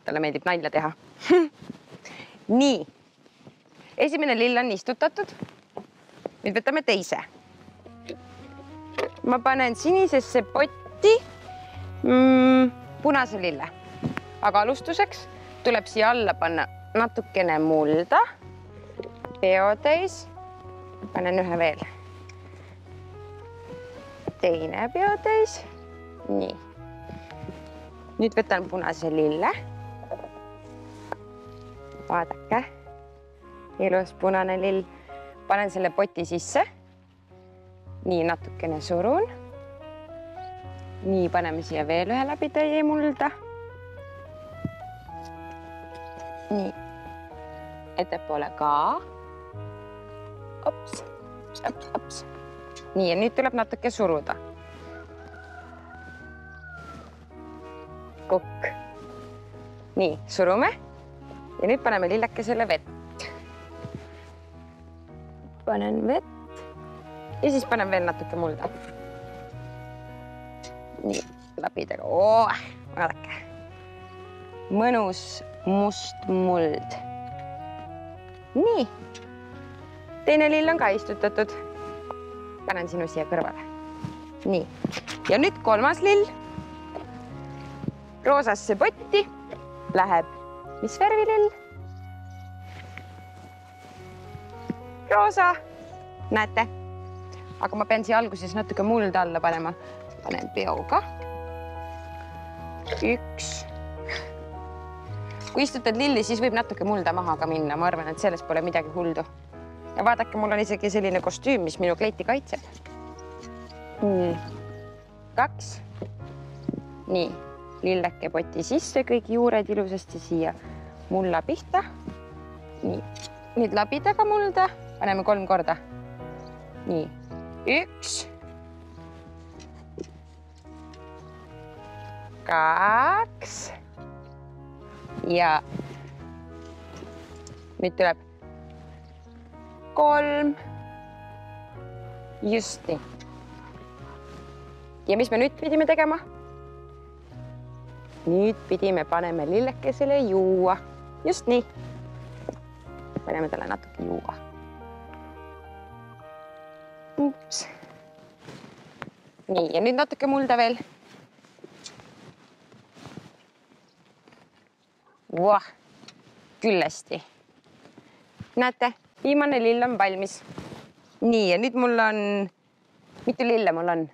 Talle meeldib nalja teha. Nii. Esimene lill on istutatud. Nüüd võtame teise. ma panen sinisesse potti punase lille. Aga alustuseks tuleb siia alla panna natukene mulda, peotäis. Panen ühe veel. Teine peotäis. Nii. Nüüd võtan punase lille. Vaadake. Ilus punane lill. Panen selle poti sisse. Nii natukene surun. Nii paneme siia veel ühe läbitäie mulda. Nii. Ettepoole ka. Ops, ops, ops. Nii, ja nüüd tuleb natuke suruda. Kukk. Nii, surume. Ja nüüd paneme lillekesele vett. Panen vett. Ja siis panen veel natuke mulda. Nii, läbidega. Vaadake. Mõnus must muld. Nii. Teine lill on ka istutatud. Panen sinu siia kõrvale. Nii. Ja nüüd kolmas lill. Roosasse potti läheb mis värvi lill? Roosa. Näete? Aga ma pean siia alguses natuke mulda alla panema. Panen peoga. Üks. Kui istutad lilli, siis võib natuke mulda maha ka minna. Ma arvan, et selles pole midagi huldu. Ja vaadake, mul on isegi selline kostüüm, mis minu kleiti kaitseb. 2. Nii, lilleke poti sisse, kõik juured ilusasti siia mulla pihta. Nii, nüüd labidaga mulda, paneme 3 korda. Nii, 1. 2. Ja nüüd tuleb 3. Just nii. Ja mis me nüüd pidime tegema? Nüüd pidime paneme lillekesele juua. Just nii. Paneme talle natuke juua. Ups. Nii, ja nüüd natuke mulda veel. Vah, küll hästi. Näete, viimane lill on valmis. Nii, ja nüüd mul on... Mitu lille mul on?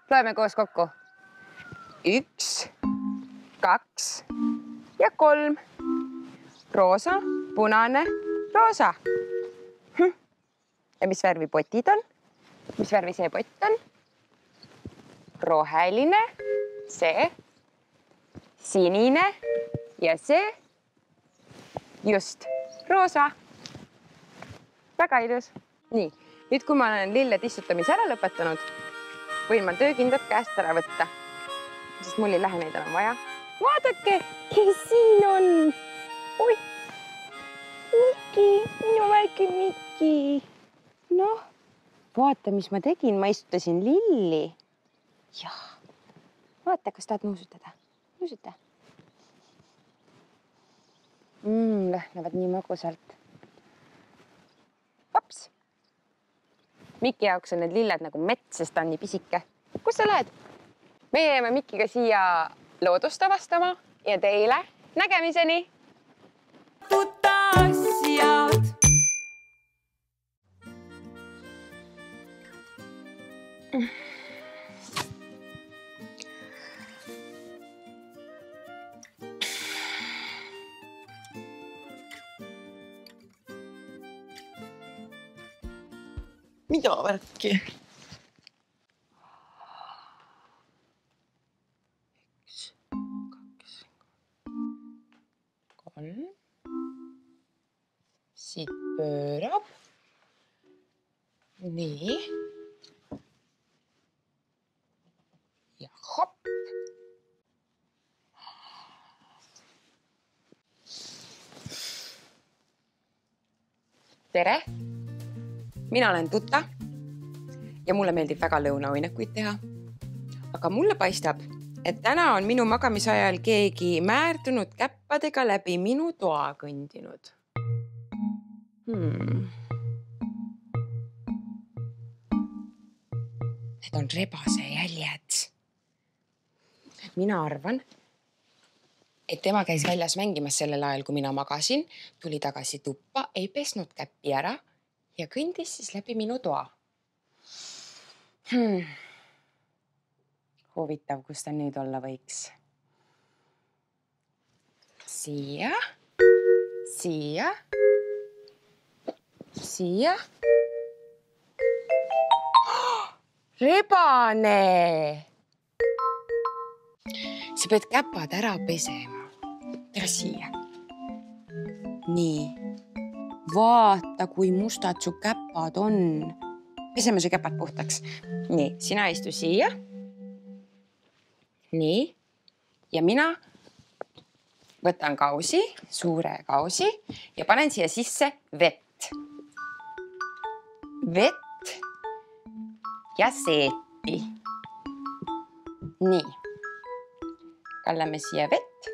Loeme koos kokku. 1, 2 ja 3. Roosa, punane, roosa. Ja mis värvi potid on? Mis värvi see pott on? Roheline, see, sinine ja see. Just, roosa. Väga ilus. Nii, nüüd kui ma olen lilled istutamise ära lõpetanud, võin ma töökindad käest ära võtta, sest mul ei lähe neid enam vaja. Vaadake, kes siin on. Oi, Miki, minu väike Miki. Noh, vaata, mis ma tegin. Ma istutasin lilli. Jah, vaata, kas tahad nuusutada? Nuusuta. Lõhnevad nii magusalt. Hops. Miki jaoks on need lilled nagu mets, sest ta on nii pisike. Kus sa lähed? Meie jääme Mikiga siia loodust avastama ja teile nägemiseni! Asjad! Mida värki? 1, 2, 3. Siit pöörab. Nii. Ja hopp. Tere! Mina olen Tuta ja mulle meeldib väga lõunauinekuid teha. Aga mulle paistab, et täna on minu magamise ajal keegi määrdunud käppadega läbi minu toa kõndinud. Need on rebase jäljed. Mina arvan, et tema käis väljas mängimas sellel ajal, kui mina magasin, tuli tagasi tuppa, ei pesnud käppi ära ja kõndis siis läbi minu toa. Huvitav, kus ta nüüd olla võiks. Siia, siia, siia. Rebane! Sa pead käpad ära pesema. Tere siia. Nii. Vaata, kui mustad su käpad on. Peseme su käpad puhtaks. Nii, sina istu siia. Nii. Ja mina võtan kausi, suure kausi ja panen siia sisse vett. Vett ja seepi. Nii. Kallame siia vett.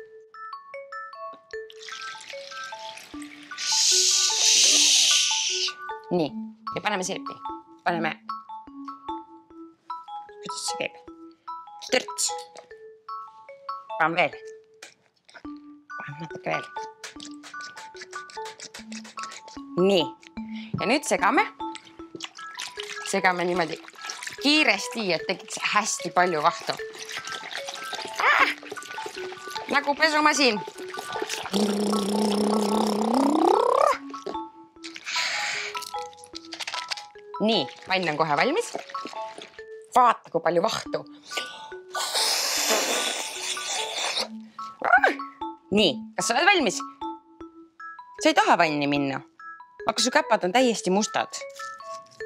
Nii. Ja paneme seepi. Paneme. Kuidas see käib? Törts. Panen veel. Panen natuke veel. Nii. Ja nüüd segame. Segame niimoodi kiiresti, et tekiks hästi palju vahtu. Nagu pesumasin. Nii, vann on kohe valmis. Vaata, kui palju vahtu. Nii, kas sa oled valmis? Sa ei taha vanni minna, aga su käpad on täiesti mustad.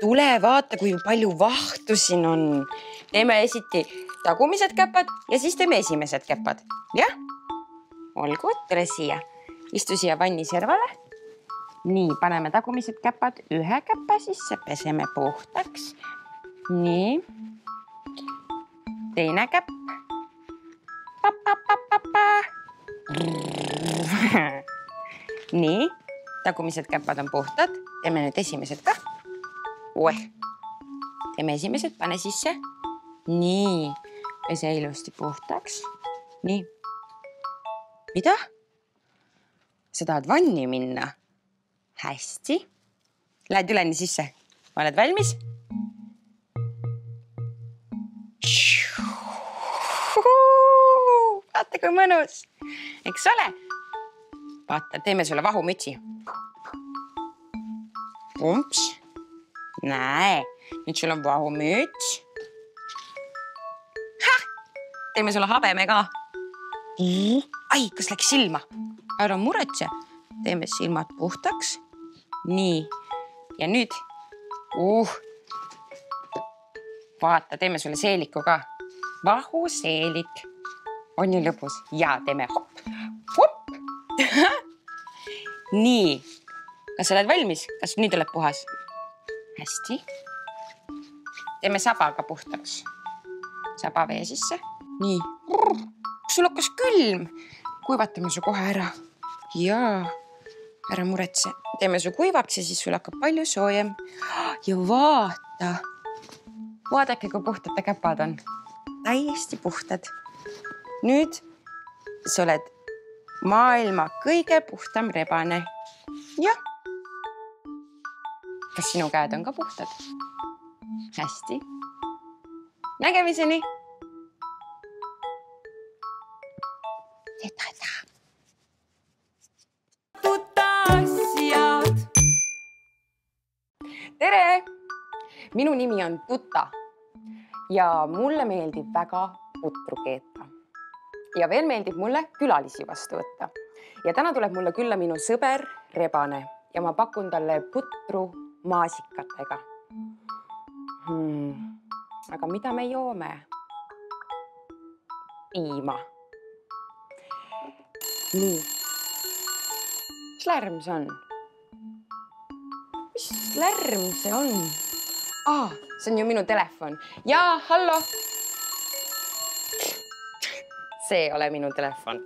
Tule, vaata, kui palju vahtu siin on. Teeme esiti tagumised käpad ja siis teeme esimesed käpad. Jah? Olgu, tere siia. Istu siia vanni servale. Nii, paneme tagumised käpad ühe käpa sisse, peseme puhtaks. Nii. Teine käpp. Nii, tagumised käpad on puhtad. Teeme nüüd esimesed ka. Teeme esimesed, pane sisse. Nii, pese ilusti puhtaks. Nii. Mida? Sa tahad vanni minna? Hästi. Lähed üleni sisse. Oled valmis? Vaata, kui mõnus. Eks ole? Vaata, teeme sulle vahumütsi. Umps. Näe, nüüd sul on vahumüts. Teeme sulle habeme ka. Ai, kas läks silma? Ära muretse. Teeme silmad puhtaks. Nii. Ja nüüd. Vaata, teeme sulle seeliku ka. Vahuseelik. On ju lõbus? Ja, teeme hopp. Hopp. Nii. Kas sa oled valmis? Kas nüüd oled puhas? Hästi. Teeme sabaga puhtaks. Saba vee sisse. Nii. Sul hakkas külm. Kuivatame su kohe ära. Jaa. Ära muretse. Teeme su kuivaks ja siis sul hakkab palju soojem. Ja vaata. Vaadake, kui puhtad ta käpad on. Täiesti puhtad. Nüüd sa oled maailma kõige puhtam rebane. Jah. Kas sinu käed on ka puhtad? Hästi. Nägemiseni. Tere! Minu nimi on Tuta ja mulle meeldib väga putru keeta. Ja veel meeldib mulle külalisi vastu võtta. Ja täna tuleb mulle külla minu sõber Rebane ja ma pakun talle putru maasikatega. Aga mida me joome? Piima. Nii. Mis lärm see on? Mis lärm see on? See on ju minu telefon. Jaa, hallo. See ei ole minu telefon.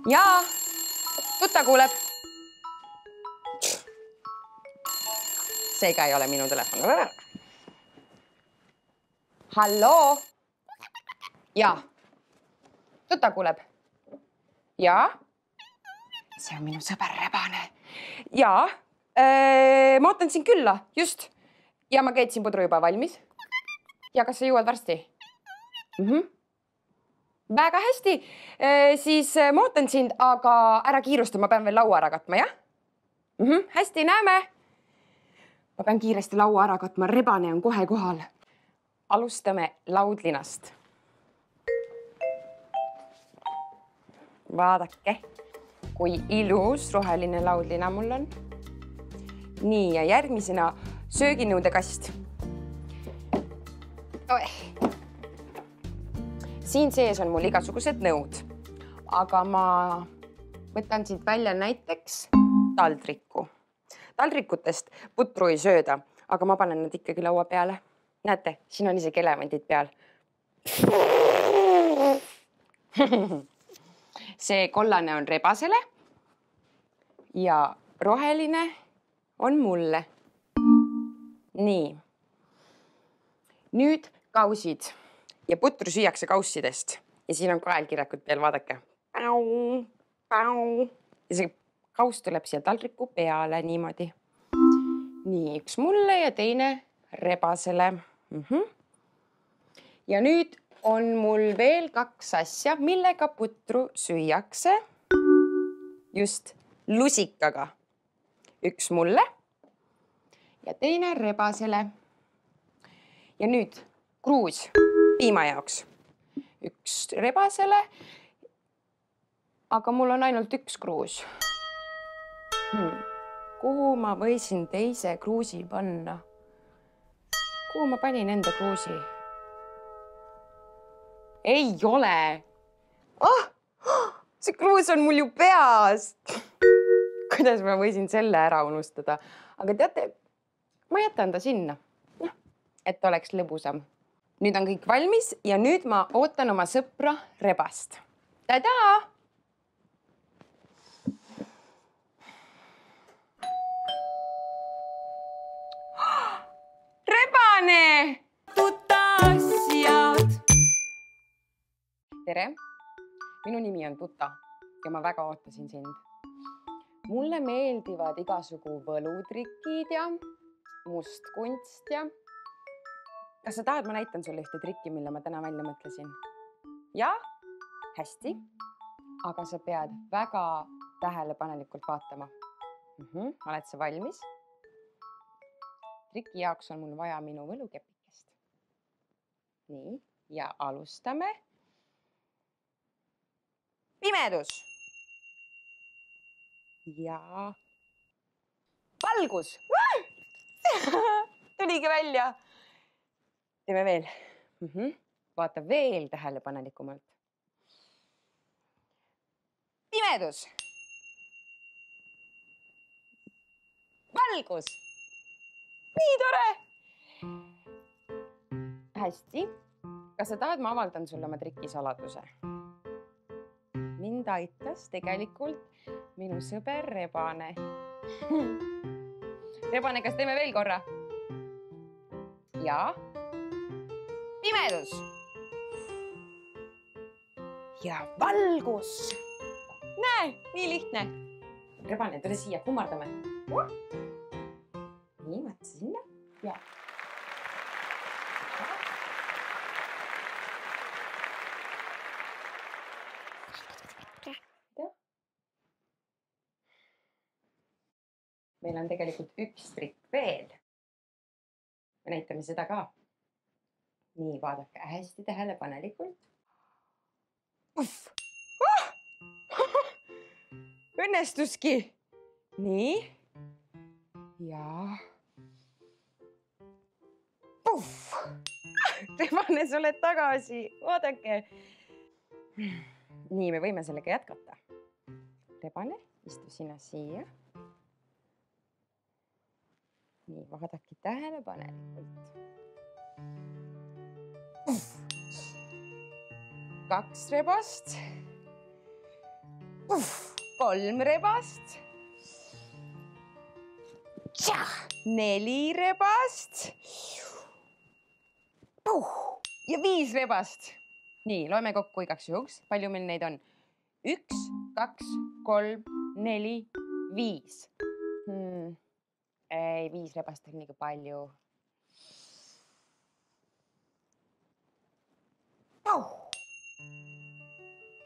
Jaa, Tuta kuuleb. seega ei ole minu telefon. Halloo? Jaa. Tuta kuuleb. Jaa? See on minu sõber Rebane. Jaa. Ma ootan sind külla, just. Ja ma keetsin pudru juba valmis. Ja kas sa jõuad varsti? Väga hästi. Siis ma ootan sind, aga ära kiirusta, ma pean veel laua ära katma, jah? Hästi, näeme. Ma pean kiiresti laua ära katma, Rebane on kohe kohal. Alustame laudlinast. Vaadake, kui ilus roheline laudlina mul on. Nii, ja järgmisena sööginõudekast. Siin sees on mul igasugused nõud, aga ma võtan siit välja näiteks taldriku. Taldrikutest putru ei sööda, aga ma panen nad ikkagi laua peale. Näete, siin on isegi elevandid peal. See kollane on Rebasele ja roheline on mulle. Nii. Nüüd kausid ja putru süüakse kaussidest. Ja siin on kaelkirjakud peal, vaadake. Ja see kaus tuleb siia taldriku peale niimoodi. Nii, üks mulle ja teine Rebasele. Ja nüüd on mul veel 2 asja, millega putru süüakse. Just lusikaga. Üks mulle ja teine Rebasele. Ja nüüd kruus piima jaoks. Üks Rebasele, aga mul on ainult üks kruus. Kuhu ma võisin teise kruusi panna? Kuhu ma panin enda kruusi? Ei ole. See kruus on mul ju peas. Kuidas ma võisin selle ära unustada? Aga teate, ma jätan ta sinna, et oleks lõbusam. Nüüd on kõik valmis ja nüüd ma ootan oma sõpra Rebast. Tada! Rebane! Tutasjad! Tere! Minu nimi on Tuta ja ma väga ootasin sind. Mulle meeldivad igasugu võlutrikid ja mustkunst ja... Kas sa tahad, ma näitan sulle ühte trikki, mille ma täna välja mõtlesin? Ja? Hästi. Aga sa pead väga tähelepanelikult vaatama. Oled sa valmis? Triki jaoks on mul vaja minu võlukepikest. Nii, ja alustame. Pimedus. Ja valgus. Tuligi välja. Teeme veel. Vaata veel tähelepanelikumalt. Pimedus. Valgus. Nii tore. Hästi. Kas sa tahad, ma avaldan sulle oma trikisaladuse? Mind aitas tegelikult minu sõber Rebane. Rebane, kas teeme veel korra? Ja. Pimedus. Ja valgus. Näe, nii lihtne. Rebane, tule siia, kummardame. Nii, vaata sinna. Ja. Meil on tegelikult üks trikk veel. Me näitame seda ka. Nii, vaadake hästi tähelepanelikult. Õnnestuski. Nii. Ja. Rebane, sa oled tagasi. Vaadake. Nii, me võime sellega jätkata. Rebane, istu sina siia. Nii, vaadake tähelepanelikult. 2 rebast. 3 rebast. 4 rebast. Ja 5 rebast. Nii, loeme kokku igaks juhuks. Palju meil neid on? 1, 2, 3, 4, 5. Ei, 5 rebast on liiga palju.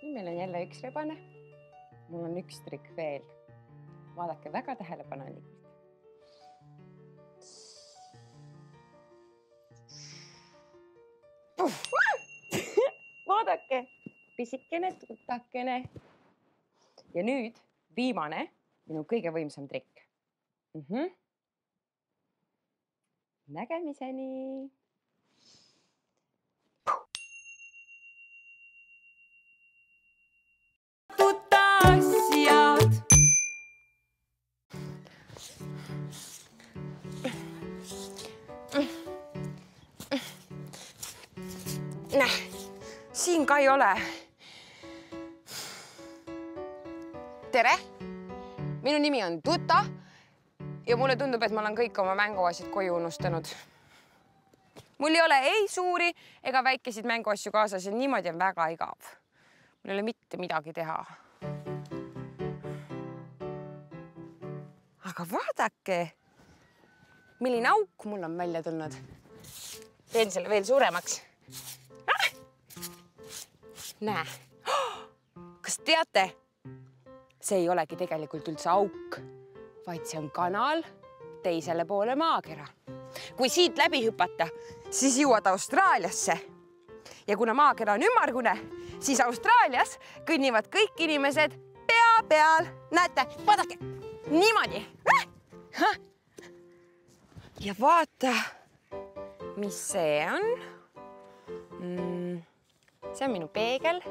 Nüüd meil on jälle 1 rebane. Mul on 1 trikk veel. Vaadake väga tähelepanelikult. Vaadake, pisikene, tutakene. Ja nüüd viimane, minu kõige võimsam trikk. Nägemiseni. Tutasjad. Näh, siin ka ei ole. Tere! Minu nimi on Tuta ja mulle tundub, et ma olen kõik oma mänguasjad koju unustanud. Mul ei ole ei suuri ega väikesid mänguasju kaasas ja niimoodi on väga igav. Mul ei ole mitte midagi teha. Aga vaadake, milline auk mul on välja tulnud. Teen selle veel suuremaks. Näe, kas teate? See ei olegi tegelikult üldse auk, vaid see on kanal teisele poole maakera. Kui siit läbi hüpata, siis jõuad Austraaliasse. Ja kuna maakera on ümmargune, siis Austraalias kõnnivad kõik inimesed pea peal. Näete, vaadake, niimoodi. Ja vaata, mis see on. See on minu peegel.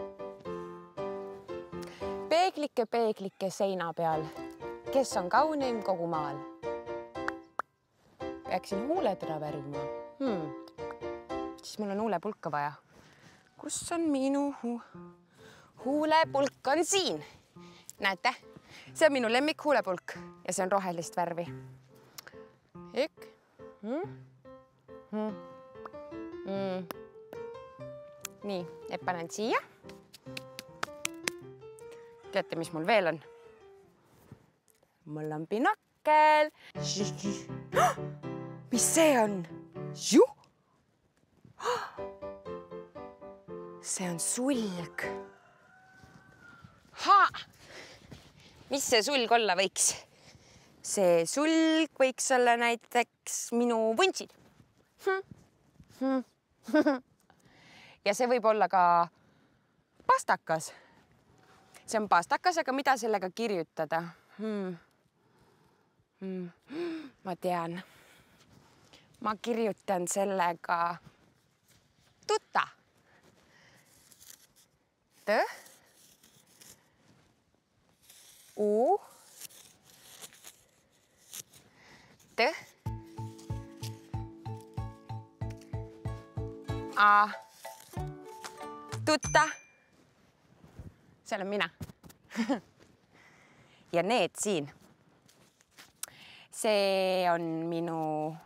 Peeglike seina peal. Kes on kauneim kogu maal? Peaksin huuled ära värvima. Siis mul on huulepulka vaja. Kus on minu huulepulk? On siin. Näete? See on minu lemmik huulepulk ja see on rohelist värvi. Nii, et panen siia. Teate, mis mul veel on? Mul on pinakkel. Mis see on? See on sulg. Mis see sulg olla võiks? See sulg võiks olla näiteks minu vuntsid. Ja see võib olla ka pastakas. See on pastakas, aga mida sellega kirjutada? Ma tean. Ma kirjutan sellega Tuta. T. U. T. A. Tuta. Seal on mina. Ja need siin. See on minu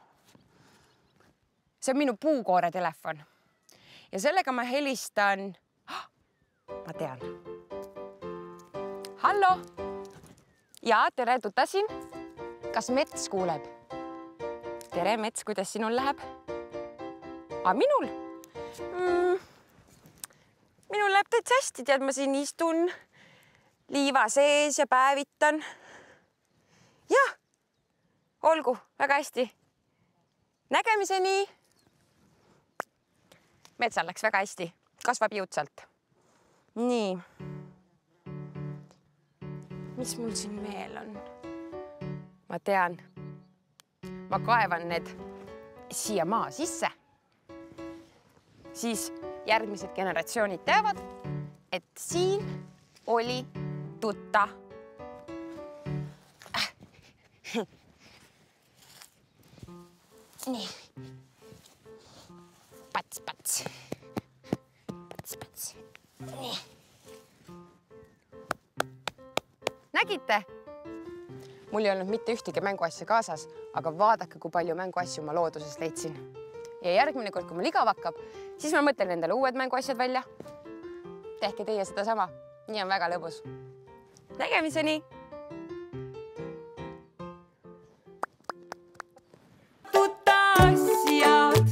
puukoore telefon. Ja sellega ma helistan. Ma tean. Hallo. Ja, tere, Tutasin. Kas mets kuuleb? Tere, mets, kuidas sinul läheb? Minul? Minul läheb täitsa hästi, tead, ma siin istun liiva sees ja päevitan. Jah, olgu, väga hästi. Nägemiseni. Metsal läks väga hästi, kasvab jõudsalt. Nii. Mis mul siin veel on? Ma tean, ma kaevan need siia maa sisse. Siis järgmised generatsioonid teavad, et siin oli Tuta. Nii. Pats, pats. Pats, pats. Nii. Nägite? mul ei olnud mitte ühtegi mänguasja kaasas, aga vaadake, kui palju mänguasju ma loodusest leidsin. Ja järgmine kord, kui mul igav hakkab, siis ma mõtlen endale uued mänguasjad välja. Tehke teie seda sama. Nii on väga lõbus. Nägemiseni! Tutasjad!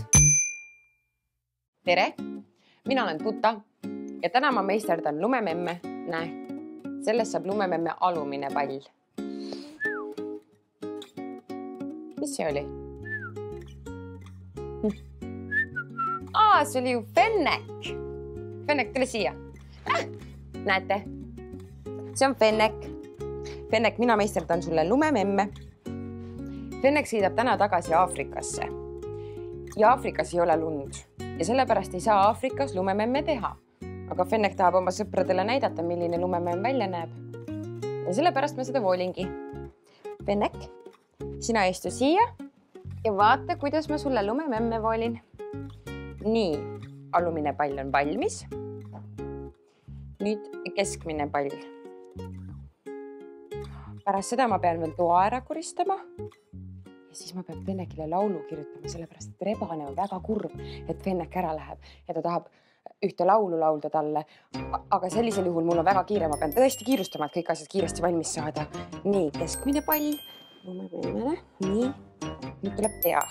Tere! Mina olen Tuta ja täna ma meisterdan lumememme. Näe, sellest saab lumememme alumine pall. Mis see oli? See oli ju Fennek. Fennek, tule siia. Näete? See on Fennek. Fennek, mina meisterdan sulle lumememme. Fennek sõidab täna tagasi Aafrikasse. Ja Aafrikas ei ole lund. Ja sellepärast ei saa Aafrikas lumememme teha. Aga Fennek tahab oma sõpradele näidata, milline lumememme välja näeb. Ja sellepärast ma seda voolingi. Fennek, sina istu siia ja vaata, kuidas ma sulle lumememme voolin. Nii, alumine pall on valmis. Nüüd keskmine pall. Pärast seda ma pean veel toa ära koristama. Ja siis ma pean Fennekile laulu kirjutama, sellepärast et Rebane on väga kurb, et Fennek ära läheb ja ta tahab ühte laulu laulda talle. Aga sellisel juhul mul on väga kiire, ma pean tõesti kiirustama, et kõik asjad kiiresti valmis saada. Nii, keskmine pall. Nii, nüüd tuleb pea.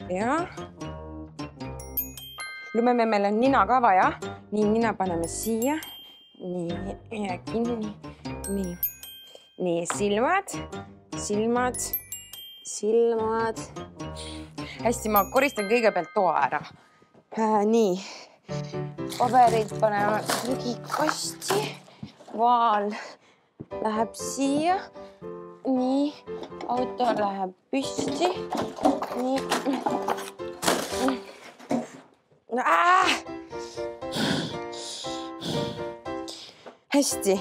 Pea. Lumememmel on nina ka vaja. Nii, nina paneme siia. Nii, ja kinni. Nii. Nii, silmad. Silmad. Silmad. Hästi, ma koristan kõigepealt toa ära. Nii. Paberid paneme prügikasti. Vaal läheb siia. Nii. Auto läheb püsti. Nii. Hästi.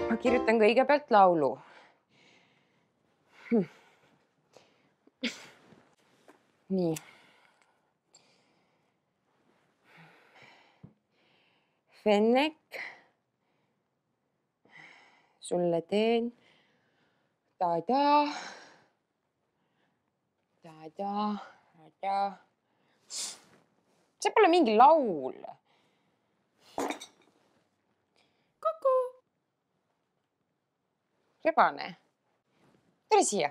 Ma kirjutan kõigepealt laulu. Nii. Fennek, sulle teen ta-da, ta-da, ta-da. See pole mingi laul. Kuku. Rebane. Tere siia.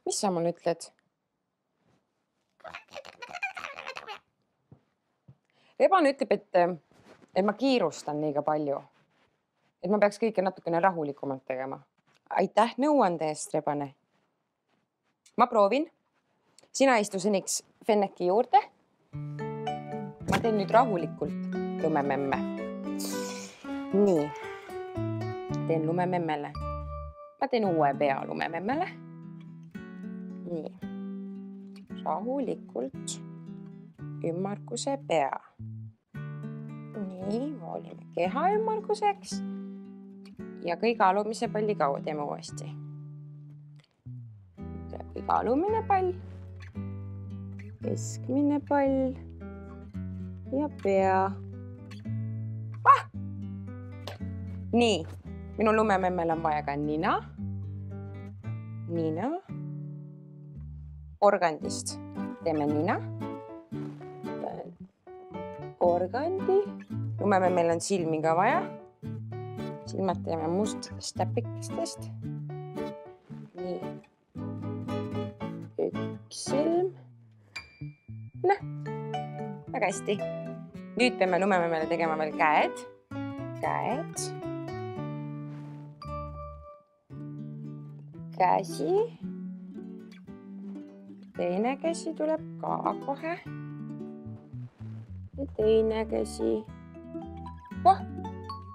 Mis sa mulle ütled? Rebane ütleb, et ma kiirustan liiga palju. Et ma peaks kõike natukene rahulikumalt tegema. Aitäh nõuande eest, Rebane. Ma proovin. Sina istu seniks Fenneki juurde. Ma teen nüüd rahulikult lumememme. Nii. Teen lumememmele. Ma teen uue pea lumememmele. Nii. Rahulikult ümmarguse pea. Nii, voolime keha ümmarguseks. Ja kõige alumise palli ka teeme uuesti. Kõige alumine pall. Keskmine pall ja pea. Nii, minu lumememmel on vaja ka nina. Nina. Organdist teeme nina. Organdi. Lumememmel on silmi ka vaja. Silmad teeme muststäpikestest. Nii. Üks silm. Noh, väga hästi. Nüüd peame lumememmele tegema veel käed. Käed. Käsi. Teine käsi tuleb ka kohe. Ja teine käsi.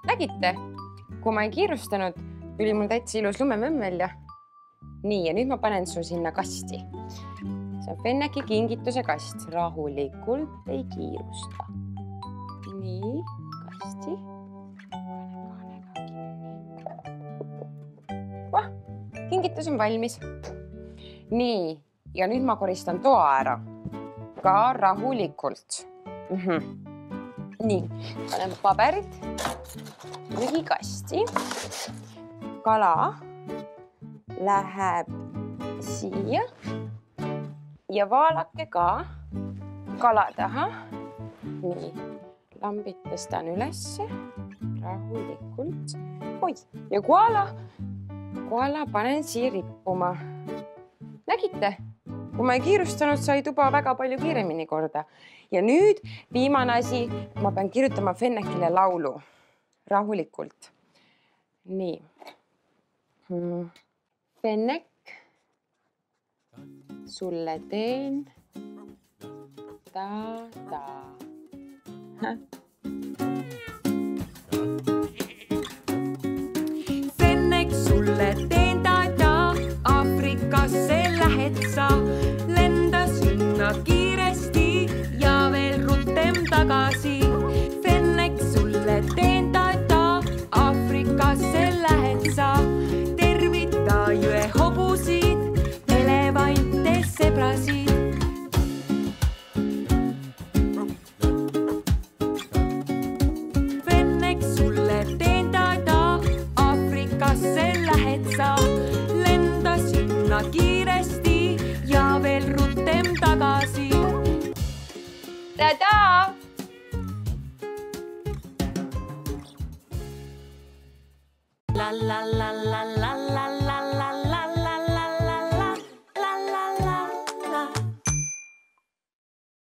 Nägite? Kui ma ei kiirustanud, tuli mul täitsa ilus lumememm välja. Nii, ja nüüd ma panen su sinna kasti. See on Fenneki kingituse kast. Rahulikult ei kiirusta. Nii, kasti. Kingitus on valmis. Nii, ja nüüd ma koristan toa ära. Ka rahulikult. Nii, panen paberid prügikasti. Kala läheb siia ja vaalake ka kala taha. Nii, lambid tõstan ülesse rahulikult. Oi, ja koala panen siia rippuma. Nägite? Kui ma ei kiirustanud, sai tuba väga palju kiiremini korda. Ja nüüd viimane asi, ma pean kirjutama Fennekile laulu. Rahulikult. Nii. Fennek, sulle teen ta. Fennek, sulle teen ta. Aafrikasse lähed sa, lenda sinna kiiresti ja veel rutem tagasi. Fennek, sulle teen ta. Aafrikasse lähed sa, tervita jõe hobusid, elevante, sebrasid. Fennek, sulle teen ta. Aafrikasse lähed sa, lenda sinna kiiresti ja veel rutem tagasi. Tada! La la la la la.